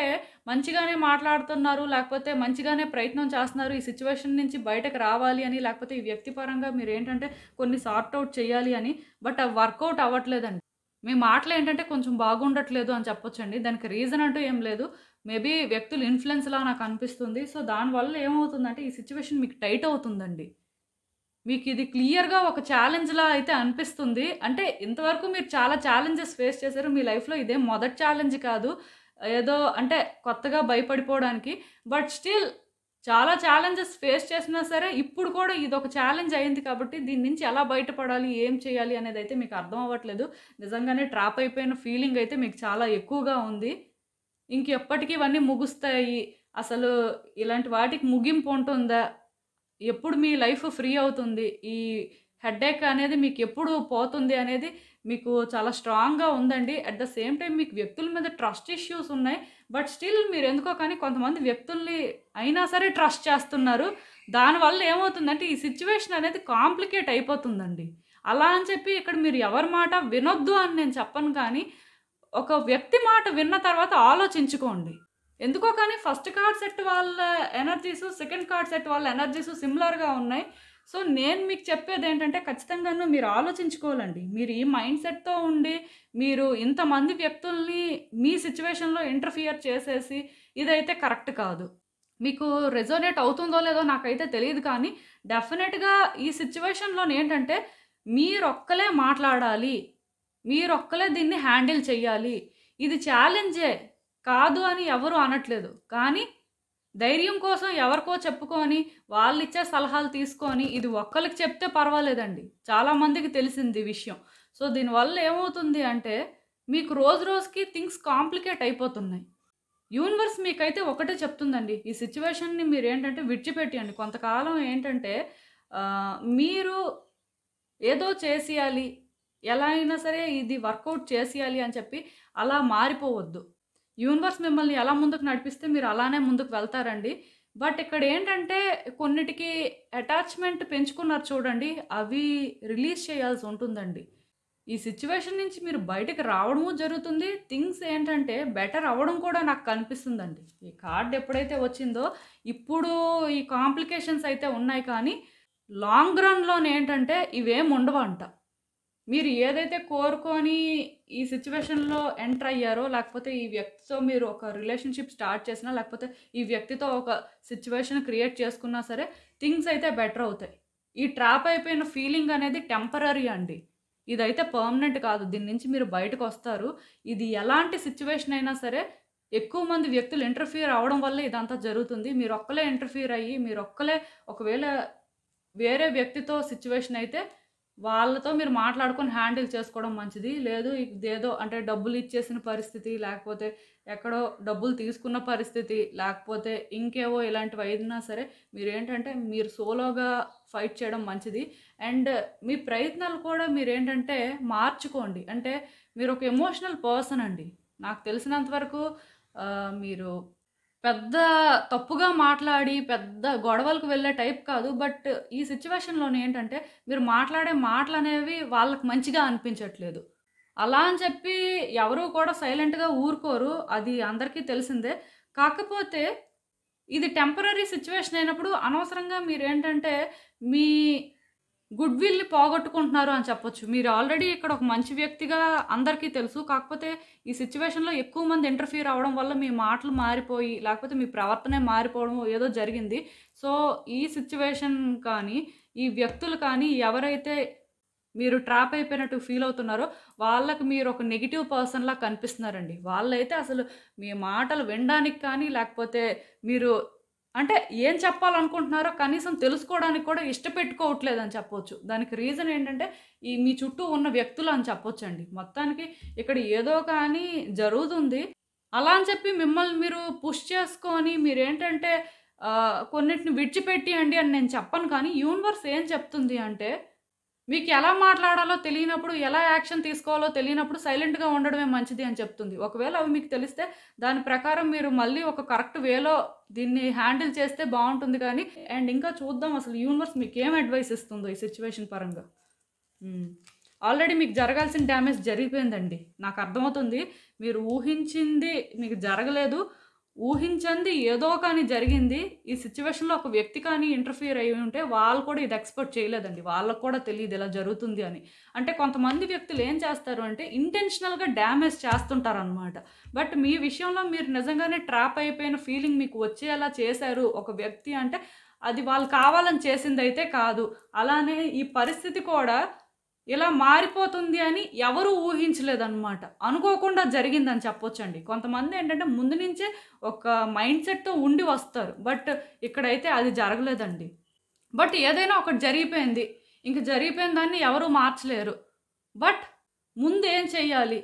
మంచిగానే మాట్లాడుతున్నారు, లేకపోతే మంచిగానే ప్రయత్నం చేస్తున్నారు ఈ సిచ్యువేషన్ నుంచి బయటకు రావాలి అని, లేకపోతే ఈ వ్యక్తి పరంగా మీరేంటంటే కొన్ని సార్ట్ ఔట్ చేయాలి అని. బట్ అవి వర్కౌట్ అవ్వట్లేదండి. మీ మాటలేంటంటే కొంచెం బాగుండట్లేదు అని చెప్పొచ్చండి. దానికి రీజన్ అంటూ ఏం లేదు. మేబీ వ్యక్తుల ఇన్‌ఫ్లూయెన్స్‌లా నాకనిపిస్తుంది. సో దానివల్ల ఏమవుతుందంటే ఈ సిచ్యువేషన్ మీకు టైట్ అవుతుందండి. మీకిది క్లియర్‌గా ఒక ఛాలెంజ్‌లా అయితే అనిపిస్తుంది. అంటే ఇంతవరకు మీరు చాలా ఛాలెంజెస్ ఫేస్ చేశారు. మీ లైఫ్‌లో ఇదేం మొదటి ఛాలెంజ్ కాదు. ఏదో అంటే కొత్తగా భయపడిపోవడానికి. బట్ స్టిల్ చాలా ఛాలెంజెస్ ఫేస్ చేసినా సరే, ఇప్పుడు కూడా ఇదొక ఛాలెంజ్ అయింది కాబట్టి, దీని నుంచి ఎలా బయటపడాలి, ఏం చేయాలి అనేదైతే మీకు అర్థం అవ్వట్లేదు. నిజంగానే ట్రాప్ అయిపోయిన ఫీలింగ్ అయితే మీకు చాలా ఎక్కువగా ఉంది. ఇంకెప్పటికి ఇవన్నీ ముగుస్తాయి, అసలు ఇలాంటి వాటికి ముగింపు ఉంటుందా? ఎప్పుడు మీ లైఫ్ ఫ్రీ అవుతుంది? ఈ హెడ్‌ఏక్ అనేది మీకు ఎప్పుడు పోతుంది అనేది మీకు చాలా స్ట్రాంగ్‌గా ఉందండి. అట్ ద సేమ్ టైమ్ మీకు వ్యక్తుల మీద ట్రస్ట్ ఇష్యూస్ ఉన్నాయి. బట్ స్టిల్ మీరెందుకో కానీ కొంతమంది వ్యక్తుల్ని అయినా సరే ట్రస్ట్ చేస్తున్నారు. దానివల్ల ఏమవుతుందంటే ఈ సిట్యుయేషన్ అనేది కాంప్లికేట్ అయిపోతుందండి. అలా అని చెప్పి ఇక్కడ మీరు ఎవరి మాట వినొద్దు అని నేను చెప్పను కానీ, ఒక వ్యక్తి మాట విన్న తర్వాత ఆలోచించుకోండి. ఎందుకో కానీ ఫస్ట్ కార్డ్ సెట్ వాళ్ళ ఎనర్జీసు, సెకండ్ కార్డ్ సెట్ వాళ్ళ ఎనర్జీసు సిమిలర్‌గా ఉన్నాయి. సో, నేను మీకు చెప్పేదేంటంటే ఖచ్చితంగాను మీరు ఆలోచించుకోవాలండి. మీరు ఈ మైండ్ సెట్‌తో ఉండి, మీరు ఇంతమంది వ్యక్తుల్ని మీ సిట్యుయేషన్‌లో ఇంటర్ఫియర్ చేసేసి ఇదైతే కరెక్ట్ కాదు. మీకు రెజోనేట్ అవుతుందో లేదో నాకైతే తెలీదు కానీ, డెఫినెట్‌గా ఈ సిట్యుయేషన్‌లోనేంటంటే మీరొక్కలే మాట్లాడాలి. మీరొక్కలే దీన్ని హ్యాండిల్ చెయ్యాలి. ఇది ఛాలెంజే కాదు అని ఎవరు అనట్లేదు. కానీ ధైర్యం కోసం ఎవరికో చెప్పుకొని, వాళ్ళిచ్చే సలహాలు తీసుకొని, ఇది ఒక్కళ్ళకి చెప్తే పర్వాలేదండి. చాలామందికి తెలిసింది ఈ విషయం. సో, దీనివల్ల ఏమవుతుంది అంటే, మీకు రోజు రోజుకి థింగ్స్ కాంప్లికేట్ అయిపోతున్నాయి. యూనివర్స్ మీకైతే ఒకటే చెప్తుందండి. ఈ సిట్యుయేషన్‌ని మీరేంటంటే విడిచిపెట్టేయండి. కొంతకాలం ఏంటంటే మీరు ఏదో చేసేయాలి, ఎలా అయినా సరే ఇది వర్కౌట్ చేసేయాలి అని చెప్పి అలా మారిపోవద్దు. యూనివర్స్ మిమ్మల్ని ఎలా ముందుకు నడిపిస్తే మీరు అలానే ముందుకు వెళ్తారండి. బట్ ఇక్కడ ఏంటంటే కొన్నిటికి అటాచ్‌మెంట్ పెంచుకున్నారు చూడండి, అవి రిలీజ్ చేయాల్సి ఉంటుందండి. ఈ సిట్యుయేషన్ నుంచి మీరు బయటకి రావడము జరుగుతుంది. థింగ్స్ ఏంటంటే బెటర్ అవ్వడం కూడా నాకు కనిపిస్తుందండి. ఈ కార్డ్ ఎప్పుడైతే వచ్చిందో ఇప్పుడు ఈ కాంప్లికేషన్స్ అయితే ఉన్నాయి కానీ, లాంగ్ రన్‌లోనేంటంటే ఇవేమి ఉండవంట. మీరు ఏదైతే కోరుకొని ఈ సిట్యుయేషన్‌లో ఎంటర్ అయ్యారో, లేకపోతే ఈ వ్యక్తితో మీరు ఒక రిలేషన్‌షిప్ స్టార్ట్ చేసినా, లేకపోతే ఈ వ్యక్తితో ఒక సిట్యుయేషన్ క్రియేట్ చేసుకున్నా సరే, థింగ్స్ అయితే బెటర్ అవుతాయి. ఈ ట్రాప్ అయిపోయిన ఫీలింగ్ అనేది టెంపరరీ అండి. ఇదైతే పర్మనెంట్ కాదు. దీని నుంచి మీరు బయటకొస్తారు. ఇది ఎలాంటి సిట్యుయేషన్ అయినా సరే, ఎక్కువ మంది వ్యక్తులు ఇంటర్ఫియర్ అవ్వడం వల్లే ఇదంతా జరుగుతుంది. మీరొక్కలే ఇంటర్ఫియర్ అయ్యి, మీరొక్కలే ఒకవేళ వేరే వ్యక్తితో సిట్యుయేషన్ అయితే వాళ్ళతో మీరు మాట్లాడుకొని హ్యాండిల్ చేసుకోవడం మంచిది. లేదు ఇదేదో అంటే డబ్బులు ఇచ్చేసిన పరిస్థితి, లేకపోతే ఎక్కడో డబ్బులు తీసుకున్న పరిస్థితి, లేకపోతే ఇంకేవో ఇలాంటివి అయినా సరే మీరేంటంటే మీరు సోలోగా ఫైట్ చేయడం మంచిది. అండ్ మీ ప్రయత్నాలు కూడా మీరేంటంటే మార్చుకోండి. అంటే మీరు ఒక ఎమోషనల్ పర్సన్ అండి. నాకు తెలిసినంత వరకు మీరు పెద్ద తప్పుగా మాట్లాడి, పెద్ద గొడవలకు వెళ్ళే టైప్ కాదు. బట్ ఈ సిట్యుయేషన్‌లోనేంటంటే, మీరు మాట్లాడే మాటలనేవి వాళ్ళకి మంచిగా అనిపించట్లేదు. అలా అని చెప్పి ఎవరు కూడా సైలెంట్‌గా ఊరుకోరు. అది అందరికీ తెలిసిందే. కాకపోతే ఇది టెంపరరీ సిట్యుయేషన్ అయినప్పుడు అనవసరంగా మీరేంటంటే, మీ గుడ్ విల్‌ని పోగొట్టుకుంటున్నారు అని చెప్పొచ్చు. మీరు ఆల్రెడీ ఇక్కడ ఒక మంచి వ్యక్తిగా అందరికీ తెలుసు. కాకపోతే ఈ సిట్యుయేషన్‌లో ఎక్కువ మంది ఇంటర్ఫియర్ అవ్వడం వల్ల మీ మాటలు మారిపోయి, లేకపోతే మీ ప్రవర్తనే మారిపోవడం ఏదో జరిగింది. సో, ఈ సిట్యుయేషన్ కానీ, ఈ వ్యక్తులు కానీ ఎవరైతే మీరు ట్రాప్ అయిపోయినట్టు ఫీల్ అవుతున్నారో, వాళ్ళకి మీరు ఒక నెగెటివ్ పర్సన్‌లా కనిపిస్తున్నారండి. వాళ్ళైతే అసలు మీ మాటలు వినడానికి కానీ, లేకపోతే మీరు అంటే ఏం చెప్పాలనుకుంటున్నారో కనీసం తెలుసుకోవడానికి కూడా ఇష్టపెట్టుకోవట్లేదని చెప్పొచ్చు. దానికి రీజన్ ఏంటంటే, ఈ మీ చుట్టూ ఉన్న వ్యక్తులు అని చెప్పొచ్చండి. మొత్తానికి ఇక్కడ ఏదో కానీ జరుగుతుంది. అలా అని చెప్పి మిమ్మల్ని మీరు పుష్ చేసుకొని మీరేంటంటే కొన్నిటిని విడిచిపెట్టేయండి అని నేను చెప్పను కానీ, యూనివర్స్ ఏం చెప్తుంది అంటే, మీకు ఎలా మాట్లాడాలో తెలియనప్పుడు, ఎలా యాక్షన్ తీసుకోవాలో తెలియనప్పుడు సైలెంట్‌గా ఉండడమే మంచిది అని చెప్తుంది. ఒకవేళ అవి మీకు తెలిస్తే దాని ప్రకారం మీరు మళ్ళీ ఒక కరెక్ట్ వేలో దీన్ని హ్యాండిల్ చేస్తే బావుంటుంది కానీ అండ్ ఇంకా చూద్దాం అసలు యూనివర్స్ మీకేం అడ్వైస్ ఇస్తుందో ఈ సిట్యుయేషన్ పరంగా. ఆల్రెడీ మీకు జరగాల్సిన డ్యామేజ్ జరిగిపోయిందండి. నాకు అర్థమవుతుంది. మీరు ఊహించింది మీకు జరగలేదు. ఊహించంది ఏదో కానీ జరిగింది. ఈ సిట్యుయేషన్‌లో ఒక వ్యక్తి కానీ ఇంటర్ఫియర్ అయ్యి ఉంటే వాళ్ళు కూడా ఇది ఎక్స్‌పెక్ట్ చేయలేదండి. వాళ్ళకి కూడా తెలీదు ఇలా జరుగుతుంది అని. అంటే కొంతమంది వ్యక్తులు ఏం చేస్తారు అంటే ఇంటెన్షనల్‌గా డ్యామేజ్ చేస్తుంటారనమాట. బట్ మీ విషయంలో మీరు నిజంగానే ట్రాప్ అయిపోయిన ఫీలింగ్ మీకు వచ్చేలా చేశారు ఒక వ్యక్తి అంటే, అది వాళ్ళు కావాలని చేసిందైతే కాదు. అలానే ఈ పరిస్థితి కూడా ఇలా మారిపోతుంది అని ఎవరు ఊహించలేదన్నమాట. అనుకోకుండా జరిగిందని చెప్పొచ్చండి. కొంతమంది ఏంటంటే ముందు నుంచే ఒక మైండ్ సెట్‌తో ఉండి వస్తారు. బట్ ఇక్కడైతే అది జరగలేదండి. బట్ ఏదైనా ఒకటి జరిగిపోయింది. ఇంక జరిగిపోయిన దాన్ని ఎవరు మార్చలేరు. బట్ ముందు ఏం చెయ్యాలి?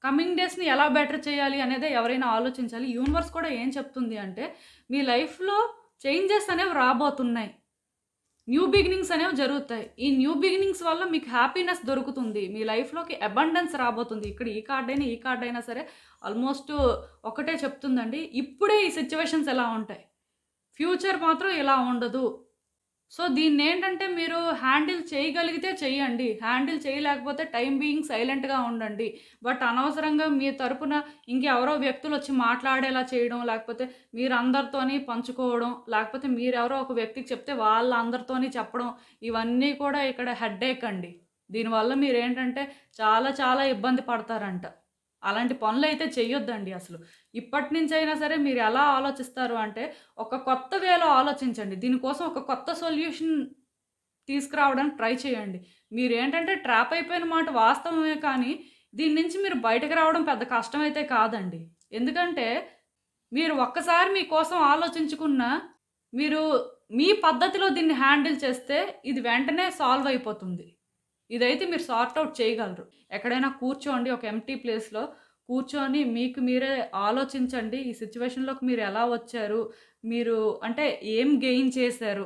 కమింగ్ డేస్‌ని ఎలా బెటర్ చేయాలి అనేదే ఎవరైనా ఆలోచించాలి. యూనివర్స్ కూడా ఏం చెప్తుంది అంటే, మీ లైఫ్‌లో చేంజెస్ అనేవి రాబోతున్నాయి. న్యూ బిగినింగ్స్ అనేవి జరుగుతాయి. ఈ న్యూ బిగినింగ్స్ వల్ల మీకు హ్యాపీనెస్ దొరుకుతుంది. మీ లైఫ్‌లోకి అబండెన్స్ రాబోతుంది. ఇక్కడ ఈ కార్డ్ అయినా సరే ఆల్మోస్ట్ ఒకటే చెప్తుందండి. ఇప్పుడే ఈ సిట్యుయేషన్స్ ఎలా ఉంటాయి. ఫ్యూచర్ మాత్రం ఇలా ఉండదు. సో దీన్నేంటంటే మీరు హ్యాండిల్ చేయగలిగితే చెయ్యండి. హ్యాండిల్ చేయలేకపోతే టైమ్ బీయింగ్ సైలెంట్‌గా ఉండండి. బట్ అనవసరంగా మీ తరపున ఇంకెవరో వ్యక్తులొచ్చి మాట్లాడేలా చేయడం, లేకపోతే మీరందరితోని పంచుకోవడం, లేకపోతే మీరెవరో ఒక వ్యక్తికి చెప్తే వాళ్ళందరితోని చెప్పడం, ఇవన్నీ కూడా ఇక్కడ హెడ్‌ఏక్ అండి. దీనివల్ల మీరేంటంటే చాలా చాలా ఇబ్బంది పడతారంట. అలాంటి పనులైతే చెయ్యొద్దండి అసలు. ఇప్పటి నుంచైనా సరే మీరు ఎలా ఆలోచిస్తారు అంటే, ఒక కొత్త వేలో ఆలోచించండి. దీనికోసం ఒక కొత్త సొల్యూషన్ తీసుకురావడానికి ట్రై చేయండి. మీరేంటంటే ట్రాప్ అయిపోయిన మాట వాస్తవమే కానీ, దీని నుంచి మీరు బయటకు రావడం పెద్ద కష్టమైతే కాదండి. ఎందుకంటే, మీరు ఒక్కసారి మీకోసం ఆలోచించుకున్నా, మీరు మీ పద్ధతిలో దీన్ని హ్యాండిల్ చేస్తే, ఇది వెంటనే సాల్వ్ అయిపోతుంది. ఇదైతే మీరు సార్ట్ అవుట్ చేయగలరు. ఎక్కడైనా కూర్చోండి, ఒక ఎంప్టీ ప్లేస్‌లో కూర్చొని మీకు మీరే ఆలోచించండి. ఈ సిట్యుయేషన్‌లోకి మీరు ఎలా వచ్చారు? మీరు అంటే ఏం గెయిన్ చేశారు?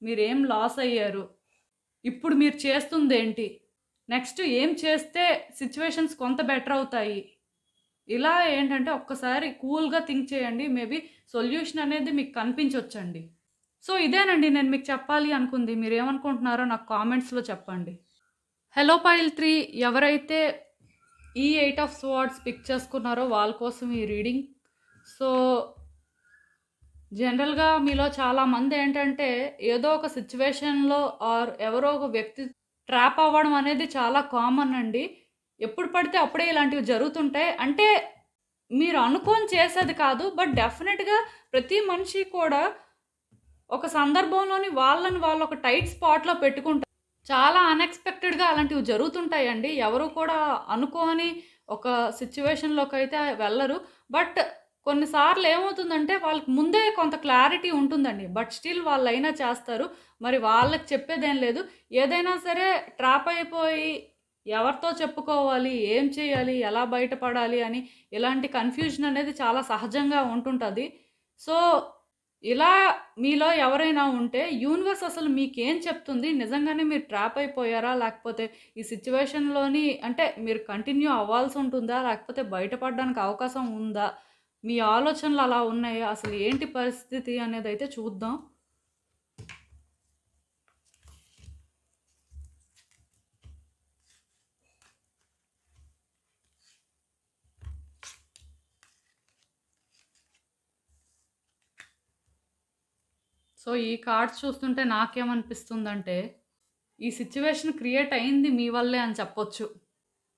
మీరేం లాస్ అయ్యారు? ఇప్పుడు మీరు చేస్తుందేంటి? నెక్స్ట్ ఏం చేస్తే సిట్యుయేషన్స్ కొంత బెటర్ అవుతాయి? ఇలా ఏంటంటే ఒక్కసారి కూల్‌గా థింక్ చేయండి. మేబీ సొల్యూషన్ అనేది మీకు కనిపించొచ్చండి. సో ఇదేనండి నేను మీకు చెప్పాలి అనుకుంది. మీరేమనుకుంటున్నారో నాకు కామెంట్స్‌లో చెప్పండి. హలో పైల్ 3 ఎవరైతే ఈ 8 ఆఫ్ స్వార్డ్స్ పిక్ చేసుకున్నారో వాళ్ళ కోసం ఈ రీడింగ్. సో జనరల్గా మీలో చాలామంది ఏంటంటే ఏదో ఒక సిచ్యువేషన్లో ఆర్ ఎవరో ఒక వ్యక్తి ట్రాప్ అవ్వడం అనేది చాలా కామన్ అండి. ఎప్పుడు పడితే అప్పుడే ఇలాంటివి జరుగుతుంటాయి. అంటే మీరు అనుకోని చేసేది కాదు. బట్ డెఫినెట్గా ప్రతి మనిషి కూడా ఒక సందర్భంలోని వాళ్ళని వాళ్ళు ఒక టైట్ స్పాట్లో పెట్టుకుంటారు. చాలా అన్ఎక్స్పెక్టెడ్గా అలాంటివి జరుగుతుంటాయండి. ఎవరు కూడా అనుకోని ఒక సిచ్యువేషన్లోకి అయితే వెళ్ళరు. బట్ కొన్నిసార్లు ఏమవుతుందంటే వాళ్ళకి ముందే కొంత క్లారిటీ ఉంటుందండి. బట్ స్టిల్ వాళ్ళైనా చేస్తారు. మరి వాళ్ళకి చెప్పేదేం లేదు. ఏదైనా సరే ట్రాప్ అయిపోయి ఎవరితో చెప్పుకోవాలి, ఏం చేయాలి, ఎలా బయటపడాలి అని ఇలాంటి కన్ఫ్యూజన్ అనేది చాలా సహజంగా ఉంటుంటుంది. సో ఇలా మీలో ఎవరైనా ఉంటే యూనివర్స్ అసలు మీకేం చెప్తుంది? నిజంగానే మీరు ట్రాప్ అయిపోయారా? లేకపోతే ఈ సిట్యుయేషన్‌లోని అంటే మీరు కంటిన్యూ అవ్వాల్సి ఉంటుందా? లేకపోతే బయటపడడానికి అవకాశం ఉందా? మీ ఆలోచనలు అలా ఉన్నాయా? అసలు ఏంటి పరిస్థితి అనేదైతే చూద్దాం. సో ఈ కార్డ్స్ చూస్తుంటే నాకేమనిపిస్తుందంటే, ఈ సిట్యుయేషన్ క్రియేట్ అయింది మీ వల్లే అని చెప్పొచ్చు.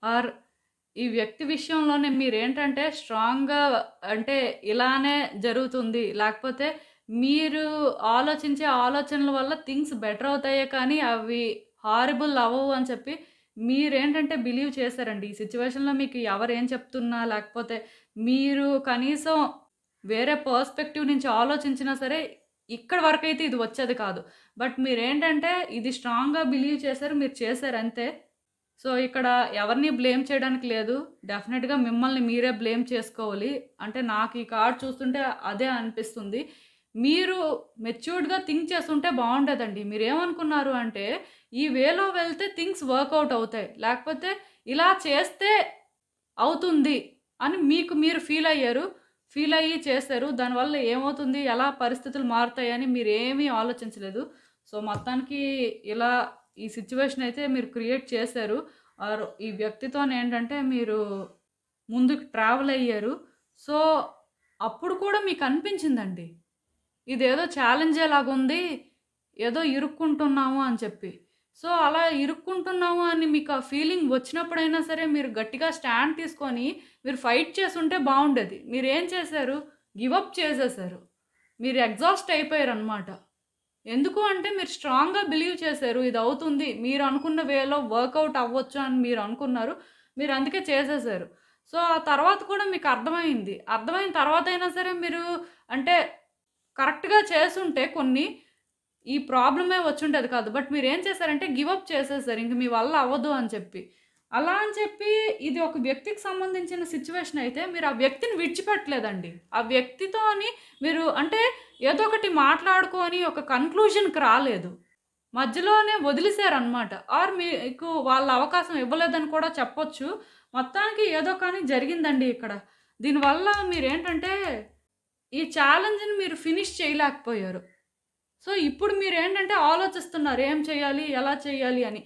ఆర్ ఈ వ్యక్తి విషయంలోనే మీరేంటంటే స్ట్రాంగ్‌గా అంటే ఇలానే జరుగుతుంది. లేకపోతే మీరు ఆలోచించే ఆలోచనల వల్ల థింగ్స్ బెటర్ అవుతాయే కానీ అవి హారిబుల్ అవ్వవు అని చెప్పి మీరేంటంటే బిలీవ్ చేశారండి. ఈ సిట్యుయేషన్‌లో మీకు ఎవరేం చెప్తున్నా లేకపోతే మీరు కనీసం వేరే పర్స్పెక్టివ్ నుంచి ఆలోచించినా సరే ఇక్కడి వరకైతే ఇది వచ్చేది కాదు. బట్ మీరేంటంటే ఇది స్ట్రాంగ్‌గా బిలీవ్ చేశారు. మీరు చేశారు అంతే. సో ఇక్కడ ఎవరిని బ్లేమ్ చేయడానికి లేదు. డెఫినెట్‌గా మిమ్మల్ని మీరే బ్లేమ్ చేసుకోవాలి. అంటే నాకు ఈ కార్డ్ చూస్తుంటే అదే అనిపిస్తుంది. మీరు మెచ్యూర్డ్‌గా థింక్ చేస్తుంటే బాగుండేదండి. మీరేమనుకున్నారు అంటే ఈ వేలో వెళ్తే థింగ్స్ వర్కౌట్ అవుతాయి. లేకపోతే ఇలా చేస్తే అవుతుంది అని మీకు మీరు ఫీల్ అయ్యారు. ఫీల్ అయ్యి చేశారు. దానివల్ల ఏమవుతుంది, ఎలా పరిస్థితులు మారుతాయని మీరేమీ ఆలోచించలేదు. సో మొత్తానికి ఇలా ఈ సిట్యుయేషన్ అయితే మీరు క్రియేట్ చేశారు. ఆర్ ఈ వ్యక్తితోనేంటంటే మీరు ముందుకు ట్రావెల్ అయ్యారు. సో అప్పుడు కూడా మీకు అనిపించిందండి, ఇదేదో ఛాలెంజేలాగుంది, ఏదో ఇరుక్కుంటున్నాము అని చెప్పి. సో అలా ఇరుక్కుంటున్నాము అని మీకు ఆ ఫీలింగ్ వచ్చినప్పుడైనా సరే మీరు గట్టిగా స్టాండ్ తీసుకొని మీరు ఫైట్ చేసుంటే బాగుండేది. మీరేం చేశారు, గివ్ అప్ చేసేసారు. మీరు ఎగ్జాస్ట్ అయిపోయారనమాట. ఎందుకు అంటే మీరు స్ట్రాంగ్‌గా బిలీవ్ చేశారు. ఇది అవుతుంది. మీరు అనుకున్న వేలో వర్కౌట్ అవ్వచ్చు అని మీరు అనుకున్నారు. మీరు అందుకే చేసేసారు. సో, ఆ తర్వాత కూడా మీకు అర్థమైంది. అర్థమైన తర్వాతైనా సరే మీరు అంటే కరెక్ట్‌గా చేసుంటే కొన్ని ఈ ప్రాబ్లమే వచ్చుండేది కాదు. బట్ మీరేం చేశారంటే గివ్ అప్ చేసేసారు. ఇంక మీ వల్ల అవ్వదు అని చెప్పి. అలా అని చెప్పి ఇది ఒక వ్యక్తికి సంబంధించిన సిట్యుయేషన్ అయితే మీరు ఆ వ్యక్తిని విడిచిపెట్టలేదండి. ఆ వ్యక్తితోని మీరు అంటే ఏదో ఒకటి మాట్లాడుకొని ఒక కన్క్లూజన్‌కి రాలేదు. మధ్యలోనే వదిలేసారనమాట. ఆర్ మీకు వాళ్ళ అవకాశం ఇవ్వలేదని కూడా చెప్పొచ్చు. మొత్తానికి ఏదో కానీ జరిగిందండి ఇక్కడ. దీనివల్ల మీరేంటంటే ఈ ఛాలెంజ్‌ని మీరు ఫినిష్ చేయలేకపోయారు. సో, ఇప్పుడు మీరేంటంటే ఆలోచిస్తున్నారు. ఏం చేయాలి? ఎలా చేయాలి అని.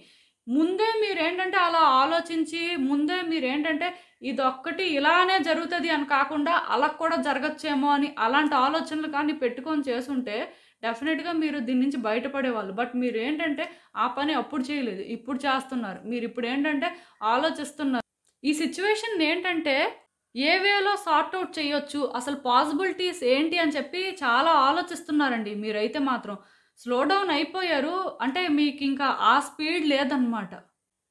ముందే మీరేంటంటే అలా ఆలోచించి, ముందే మీరేంటంటే ఇదొక్కటి ఇలానే జరుగుతది అని కాకుండా, అలా కూడా జరగచ్చేమో అని అలాంటి ఆలోచనలు కానీ పెట్టుకొని చేసుంటే, డెఫినిట్‌గా మీరు దీని నుంచి బయటపడేవాళ్ళు. బట్ మీరేంటంటే ఆ పని అప్పుడు చేయలేదు. ఇప్పుడు చేస్తున్నారు. మీరిప్పుడేంటంటే ఆలోచిస్తున్నారు. ఈ సిట్యుయేషన్‌నేంటంటే ఏ వేలో సార్ట్ ఔట్ చేయొచ్చు? అసలు పాసిబిలిటీస్ ఏంటి అని చెప్పి చాలా ఆలోచిస్తున్నారండి మీరైతే మాత్రం. స్లో డౌన్ అయిపోయారు. అంటే మీకింకా ఆ స్పీడ్ లేదనమాట.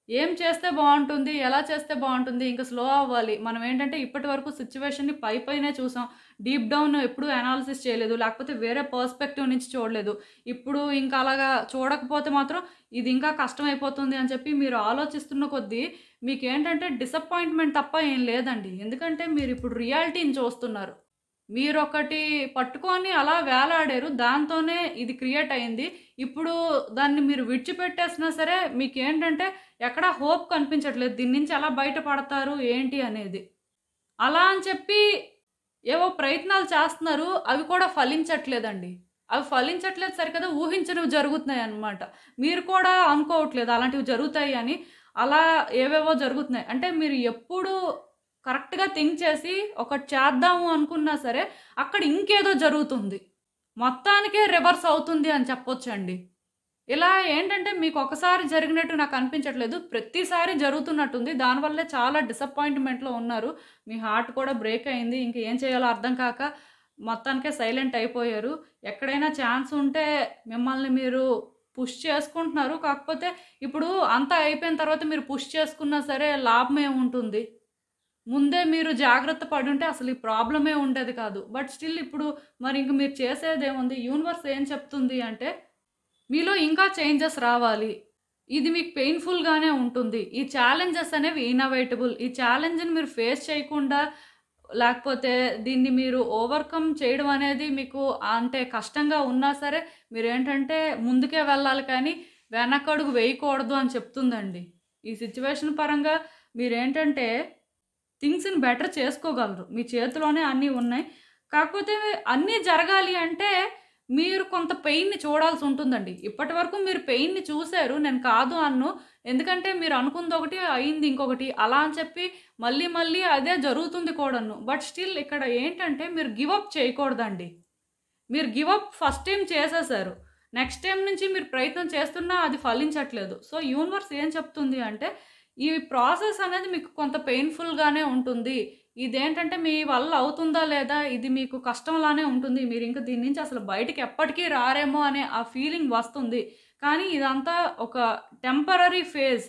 ఏం చేస్తే బావుంటుంది? ఎలా చేస్తే బావుంటుంది? ఇంక స్లో అవ్వాలి. మనం ఏంటంటే ఇప్పటి వరకు సిట్యుయేషన్‌ని పైనే చూసాం. డీప్ డౌన్ ఎప్పుడూ అనాలిసిస్ చేయలేదు. లేకపోతే వేరే పర్స్పెక్టివ్ నుంచి చూడలేదు. ఇప్పుడు ఇంకా అలాగా చూడకపోతే మాత్రం ఇది ఇంకా కష్టమైపోతుంది అని చెప్పి మీరు ఆలోచిస్తున్న కొద్దీ మీకేంటంటే డిసప్పాయింట్‌మెంట్ తప్ప ఏం లేదండి. ఎందుకంటే మీరిప్పుడు రియాలిటీని చూస్తున్నారు. మీరొకటి పట్టుకొని అలా వేలాడారు. దాంతోనే ఇది క్రియేట్ అయింది. ఇప్పుడు దాన్ని మీరు విడిచిపెట్టేసినా సరే మీకేంటంటే ఎక్కడా హోప్ కనిపించట్లేదు. దీని నుంచి ఎలా బయటపడతారు ఏంటి అనేది. అలా అని చెప్పి ఏవో ప్రయత్నాలు చేస్తున్నారు. అవి కూడా ఫలించట్లేదండి. అవి ఫలించట్లేదు సరికదా ఊహించనివి జరుగుతున్నాయన్నమాట. మీరు కూడా అనుకోవట్లేదు అలాంటివి జరుగుతాయి అని. అలా ఏవేవో జరుగుతున్నాయి. అంటే మీరు ఎప్పుడు కరెక్ట్‌గా థింక్ చేసి ఒకటి చేద్దాము అనుకున్నా సరే అక్కడ ఇంకేదో జరుగుతుంది. మొత్తానికే రివర్స్ అవుతుంది అని చెప్పొచ్చండి. ఇలా ఏంటంటే మీకు ఒకసారి జరిగినట్టు నాకు అనిపించట్లేదు. ప్రతిసారి జరుగుతున్నట్టుంది. దానివల్లే చాలా డిసప్పాయింట్‌మెంట్‌లో ఉన్నారు. మీ హార్ట్ కూడా బ్రేక్ అయింది. ఇంక ఏం చేయాలో అర్థం కాక మొత్తానికే సైలెంట్ అయిపోయారు. ఎక్కడైనా ఛాన్స్ ఉంటే మిమ్మల్ని మీరు పుష్ చేసుకుంటున్నారు. కాకపోతే ఇప్పుడు అంతా అయిపోయిన తర్వాత మీరు పుష్ చేసుకున్నా సరే లాభం ఏముంటుంది? ముందే మీరు జాగ్రత్త పడుంటే అసలు ఈ ప్రాబ్లమే ఉండేది కాదు. బట్ స్టిల్ ఇప్పుడు మరి ఇంక మీరు చేసేదేముంది? యూనివర్స్ ఏం చెప్తుంది అంటే మీలో ఇంకా చేంజెస్ రావాలి. ఇది మీకు పెయిన్‌ఫుల్‌గానే ఉంటుంది. ఈ ఛాలెంజెస్ అనేవి ఇన్నోవేటబుల్. ఈ ఛాలెంజ్‌ని మీరు ఫేస్ చేయకుండా లేకపోతే దీన్ని మీరు ఓవర్‌కమ్ చేయడం అనేది మీకు అంటే కష్టంగా ఉన్నా సరే మీరేంటంటే ముందుకే వెళ్ళాలి కానీ వెనకడుగు వేయకూడదు అని చెప్తుందండి. ఈ సిట్యుయేషన్ పరంగా మీరేంటంటే థింగ్స్‌ని బెటర్ చేసుకోగలరు. మీ చేతిలోనే అన్నీ ఉన్నాయి. కాకపోతే అన్నీ జరగాలి అంటే మీరు కొంత పెయిన్‌ని చూడాల్సి ఉంటుందండి. ఇప్పటివరకు మీరు పెయిన్‌ని చూసారు. నేను కాదు అనను. ఎందుకంటే మీరు అనుకుందొకటి, అయింది ఇంకొకటి. అలా అని చెప్పి మళ్ళీ మళ్ళీ అదే జరుగుతుంది కూడాను. బట్ స్టిల్ ఇక్కడ ఏంటంటే మీరు గివ్ అప్ చేయకూడదండి. మీరు గివ్ అప్ ఫస్ట్ టైమ్ చేసేసారు. నెక్స్ట్ టైమ్ నుంచి మీరు ప్రయత్నం చేస్తున్నా అది ఫలించట్లేదు. సో, యూనివర్స్ ఏం చెప్తుంది అంటే ఈ ప్రాసెస్ అనేది మీకు కొంత పెయిన్‌ఫుల్‌గానే ఉంటుంది. ఇదేంటంటే మీ వల్ల అవుతుందా లేదా ఇది మీకు కష్టంలానే ఉంటుంది. మీరింక దీని నుంచి అసలు బయటికి ఎప్పటికీ రారేమో అనే ఆ ఫీలింగ్ వస్తుంది. కానీ ఇదంతా ఒక టెంపరరీ ఫేజ్.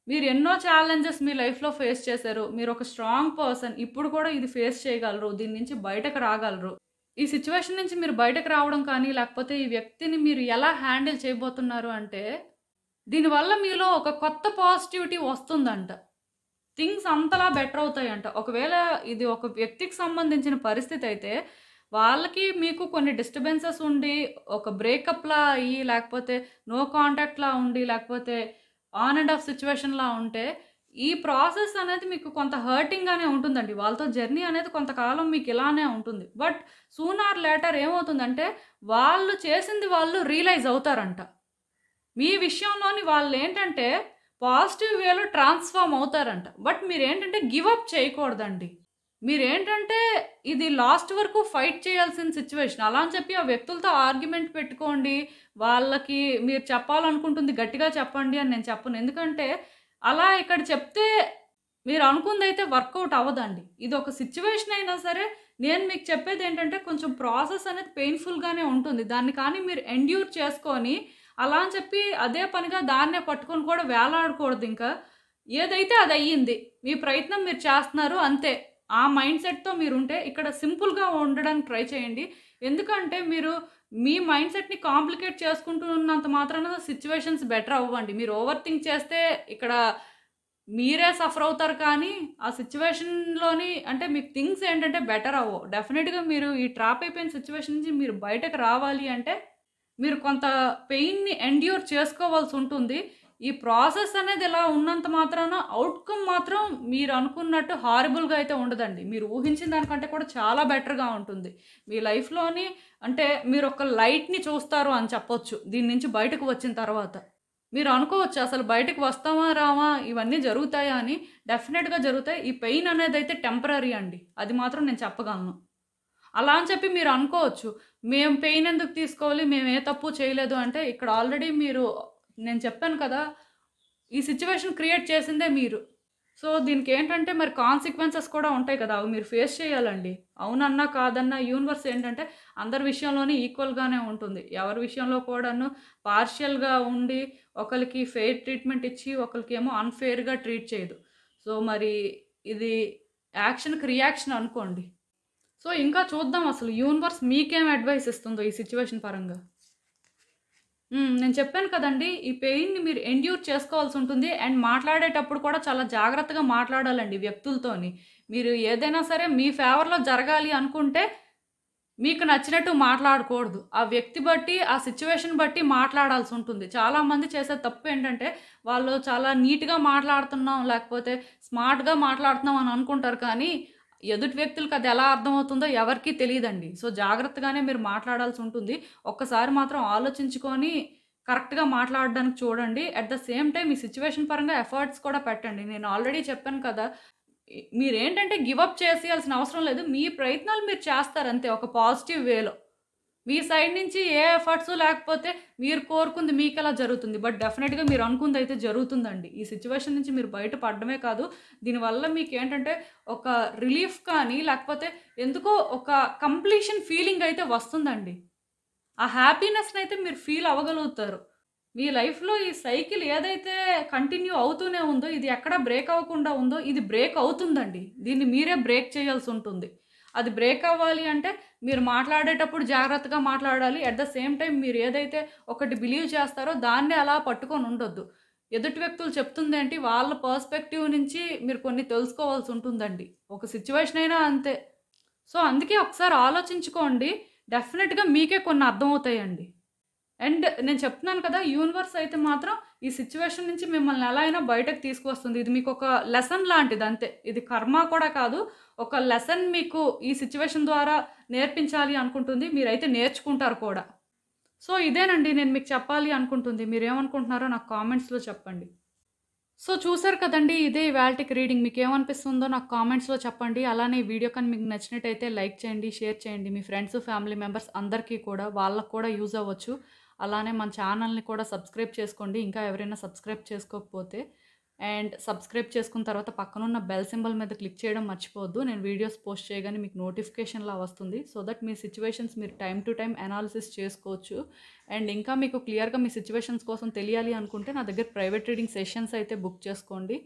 మీరు ఎన్నో ఛాలెంజెస్ మీ లైఫ్‌లో ఫేస్ చేశారు. మీరొక స్ట్రాంగ్ పర్సన్. ఇప్పుడు కూడా ఇది ఫేస్ చేయగలరు. దీని నుంచి బయటకు రాగలరు. ఈ సిట్యుయేషన్ నుంచి మీరు బయటకు రావడం కానీ, లేకపోతే ఈ వ్యక్తిని మీరు ఎలా హ్యాండిల్ చేయబోతున్నారు అంటే దీనివల్ల మీలో ఒక కొత్త పాజిటివిటీ వస్తుందంట. థింగ్స్ అంతలా బెటర్ అవుతాయంట. ఒకవేళ ఇది ఒక వ్యక్తికి సంబంధించిన పరిస్థితి అయితే, వాళ్ళకి మీకు కొన్ని డిస్టర్బెన్సెస్ ఉండి, ఒక బ్రేకప్‌లా అయ్యి, లేకపోతే నో కాంటాక్ట్‌లా ఉండి, లేకపోతే ఆన్ అండ్ ఆఫ్ సిట్యుయేషన్‌లా ఉంటే, ఈ ప్రాసెస్ అనేది మీకు కొంత హర్టింగ్‌గానే ఉంటుందండి. వాళ్ళతో జర్నీ అనేది కొంతకాలం మీకు ఇలానే ఉంటుంది. బట్ సూన్ ఆర్ లేటర్ ఏమవుతుందంటే, వాళ్ళు చేసింది వాళ్ళు రియలైజ్ అవుతారంట. మీ విషయంలోని వాళ్ళేంటంటే పాజిటివ్ వేలో ట్రాన్స్‌ఫార్మ్ అవుతారంట. బట్ మీరేంటంటే గివ్ అప్ చేయకూడదండి. మీరేంటంటే ఇది లాస్ట్ వరకు ఫైట్ చేయాల్సిన సిట్యుయేషన్. అలా అని చెప్పి ఆ వ్యక్తులతో ఆర్గ్యుమెంట్ పెట్టుకోండి. వాళ్ళకి మీరు చెప్పాలనుకుంటుంది గట్టిగా చెప్పండి అని నేను చెప్పను. ఎందుకంటే అలా ఇక్కడ చెప్తే మీరు అనుకుందైతే వర్కౌట్ అవ్వదండి. ఇదొక సిట్యుయేషన్ అయినా సరే, నేను మీకు చెప్పేదేంటంటే కొంచెం ప్రాసెస్ అనేది పెయిన్‌ఫుల్‌గానే ఉంటుంది. దాన్ని కానీ మీరు ఎండ్యూర్ చేసుకొని, అలా అని చెప్పి అదే పనిగా దాన్నే పట్టుకొని కూడా వేలాడకూడదింక. ఏదైతే అదయ్యింది. మీ ప్రయత్నం మీరు చేస్తున్నారు అంతే. ఆ మైండ్ సెట్‌తో మీరుంటే ఇక్కడ సింపుల్‌గా ఉండడానికి ట్రై చేయండి. ఎందుకంటే మీరు మీ మైండ్ సెట్‌ని కాంప్లికేట్ చేసుకుంటూ ఉన్నంత మాత్రాన సిట్యుయేషన్స్ బెటర్ అవ్వండి. మీరు ఓవర్ థింక్ చేస్తే ఇక్కడ మీరే సఫర్ అవుతారు కానీ, ఆ సిట్యుయేషన్‌లోని అంటే మీకు థింగ్స్ ఏంటంటే బెటర్ అవ్వవు. డెఫినిట్‌గా మీరు ఈ ట్రాప్ అయిపోయిన సిట్యుయేషన్ నుంచి మీరు బయటకు రావాలి అంటే, మీరు కొంత పెయిన్‌ని ఎండ్యూర్ చేసుకోవాల్సుంటుంది. ఈ ప్రాసెస్ అనేది ఇలా ఉన్నంత మాత్రాన ఔట్‌కమ్ మాత్రం మీరు అనుకున్నట్టు హారిబుల్‌గా అయితే ఉండదండి. మీరు ఊహించిన దానికంటే కూడా చాలా బెటర్‌గా ఉంటుంది. మీ లైఫ్‌లోని అంటే మీరొక లైట్‌ని చూస్తారు అని చెప్పొచ్చు. దీని నుంచి బయటకు వచ్చిన తర్వాత. మీరు అనుకోవచ్చు అసలు బయటకి వస్తామా? రామా? ఇవన్నీ జరుగుతాయా అని. డెఫినెట్‌గా జరుగుతాయి. ఈ పెయిన్ అనేదైతే టెంపరరీ అండి. అది మాత్రం నేను చెప్పగలను. అలా అని చెప్పి మీరు అనుకోవచ్చు. మేము పెయిన్ ఎందుకు తీసుకోవాలి? మేము ఏ తప్పు చేయలేదు అంటే ఇక్కడ ఆల్రెడీ మీరు నేను చెప్పాను కదా! ఈ సిట్యుయేషన్ క్రియేట్ చేసిందే మీరు. సో, దీనికేంటంటే మరి కాన్సిక్వెన్సెస్ కూడా ఉంటాయి కదా! అవి మీరు ఫేస్ చేయాలండి. అవునన్నా, కాదన్నా యూనివర్స్ ఏంటంటే అందరి విషయంలోని ఈక్వల్‌గానే ఉంటుంది. ఎవరి విషయంలో కూడాను పార్షియల్‌గా ఉండి ఒకళ్ళకి ఫెయిర్ ట్రీట్‌మెంట్ ఇచ్చి, ఒకళ్ళకేమో అన్‌ఫెయిర్‌గా ట్రీట్ చేయదు. సో, మరి ఇది యాక్షన్‌కి రియాక్షన్ అనుకోండి. సో, ఇంకా చూద్దాం అసలు యూనివర్స్ మీకేం అడ్వైస్ ఇస్తుందో ఈ సిట్యుయేషన్ పరంగా. నేను చెప్పాను కదండీ! ఈ పెయిన్‌ని మీరు ఎండ్యూర్ చేసుకోవాల్సుంటుంది. అండ్ మాట్లాడేటప్పుడు కూడా చాలా జాగ్రత్తగా మాట్లాడాలండి వ్యక్తులతోని. మీరు ఏదైనా సరే మీ ఫేవర్‌లో జరగాలి అనుకుంటే, మీకు నచ్చినట్టు మాట్లాడకూడదు. ఆ వ్యక్తి బట్టి, ఆ సిట్యుయేషన్ బట్టి మాట్లాడాల్సుంటుంది. చాలామంది చేసే తప్పేంటంటే, వాళ్ళు చాలా నీట్‌గా మాట్లాడుతున్నాం, లేకపోతే స్మార్ట్‌గా మాట్లాడుతున్నాం అని అనుకుంటారు కానీ, ఎదుటి వ్యక్తులకి అది ఎలా అర్థమవుతుందో ఎవరికీ తెలీదండి. సో, జాగ్రత్తగానే మీరు మాట్లాడాల్సుంటుంది. ఒక్కసారి మాత్రం ఆలోచించుకొని కరెక్ట్‌గా మాట్లాడడానికి చూడండి. అట్ ద సేమ్ టైమ్ ఈ సిట్యుయేషన్ పరంగా ఎఫర్ట్స్ కూడా పెట్టండి. నేను ఆల్రెడీ చెప్పాను కదా! మీరేంటంటే గివ్ అప్ చేసేయాల్సిన అవసరం లేదు. మీ ప్రయత్నాలు మీరు చేస్తారంతే ఒక పాజిటివ్ వేలో. మీ సైడ్ నుంచి ఏ ఎఫర్ట్స్ లేకపోతే మీరు కోరుకుంది మీకెలా జరుగుతుంది. బట్ డెఫినిట్‌గా మీరు అనుకుందయితే జరుగుతుందండి. ఈ సిట్యుయేషన్ నుంచి మీరు బయట పడడమే కాదు, దీనివల్ల మీకేంటంటే ఒక రిలీఫ్ కానీ, లేకపోతే ఎందుకో ఒక కంప్లీషన్ ఫీలింగ్ అయితే వస్తుందండి. ఆ హ్యాపీనెస్‌నయితే మీరు ఫీల్ అవ్వగలుగుతారు. మీ లైఫ్‌లో ఈ సైకిల్ ఏదైతే కంటిన్యూ అవుతూనే ఉందో, ఇది ఎక్కడ బ్రేక్ అవ్వకుండా ఉందో, ఇది బ్రేక్ అవుతుందండి. దీన్ని మీరే బ్రేక్ చేయాల్సుంటుంది. అది బ్రేక్ అవ్వాలి అంటే, మీరు మాట్లాడేటప్పుడు జాగ్రత్తగా మాట్లాడాలి. అట్ ద సేమ్ టైమ్ మీరు ఏదైతే ఒకటి బిలీవ్ చేస్తారో, దాన్నే అలా పట్టుకొని ఉండొద్దు. ఎదుటి వ్యక్తులు చెప్తుందేంటి, వాళ్ళ పర్స్పెక్టివ్ నుంచి మీరు కొన్ని తెలుసుకోవాల్సుంటుందండి. ఒక సిట్యుయేషన్ అయినా అంతే. సో, అందుకే ఒకసారి ఆలోచించుకోండి. డెఫినిట్‌గా మీకే కొన్ని అర్థమవుతాయండి. అండ్ నేను చెప్తున్నాను కదా! యూనివర్స్ అయితే మాత్రం ఈ సిట్యుయేషన్ నుంచి మిమ్మల్ని ఎలా అయినా బయటకు తీసుకువస్తుంది. ఇది మీకొక లెసన్ లాంటిదంతే. ఇది కర్మ కూడా కాదు. ఒక లెసన్ మీకు ఈ సిట్యుయేషన్ ద్వారా నేర్పించాలి అనుకుంటుంది. మీరైతే నేర్చుకుంటారు కూడా. సో, ఇదేనండి నేను మీకు చెప్పాలి అనుకుంటుంది. మీరేమనుకుంటున్నారో నాకు కామెంట్స్‌లో చెప్పండి. సో, చూసారు కదండీ! ఇదే ఇవాల్టికి రీడింగ్. మీకేమనిపిస్తుందో నాకు కామెంట్స్‌లో చెప్పండి. అలానే ఈ వీడియో కానీ మీకు నచ్చినట్టయితే లైక్ చేయండి, షేర్ చేయండి. మీ ఫ్రెండ్స్, ఫ్యామిలీ మెంబర్స్ అందరికీ కూడా వాళ్ళకి కూడా యూజ్ అవ్వచ్చు. అలానే మన ఛానల్‌ని కూడా సబ్స్క్రైబ్ చేసుకోండి. ఇంకా ఎవరైనా సబ్స్క్రైబ్ చేసుకోకపోతే. అండ్ సబ్స్క్రైబ్ చేసుకున్న తర్వాత పక్కనున్న బెల్ సింబల్ మీద క్లిక్ చేయడం మర్చిపోవద్దు. నేను వీడియోస్ పోస్ట్ చేయగానే మీకు నోటిఫికేషన్‌లా వస్తుంది. సో దట్ మీ సిట్యుయేషన్స్ మీరు టైమ్ టు టైమ్ అనాలిసిస్ చేసుకోవచ్చు. అండ్ ఇంకా మీకు క్లియర్‌గా మీ సిట్యుయేషన్స్ కోసం తెలియాలి అనుకుంటే నా దగ్గర ప్రైవేట్ రీడింగ్ సెషన్స్ అయితే బుక్ చేసుకోండి.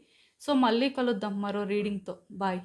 సో మళ్ళీ కలుద్దాం మరో రీడింగ్‌తో. బాయ్.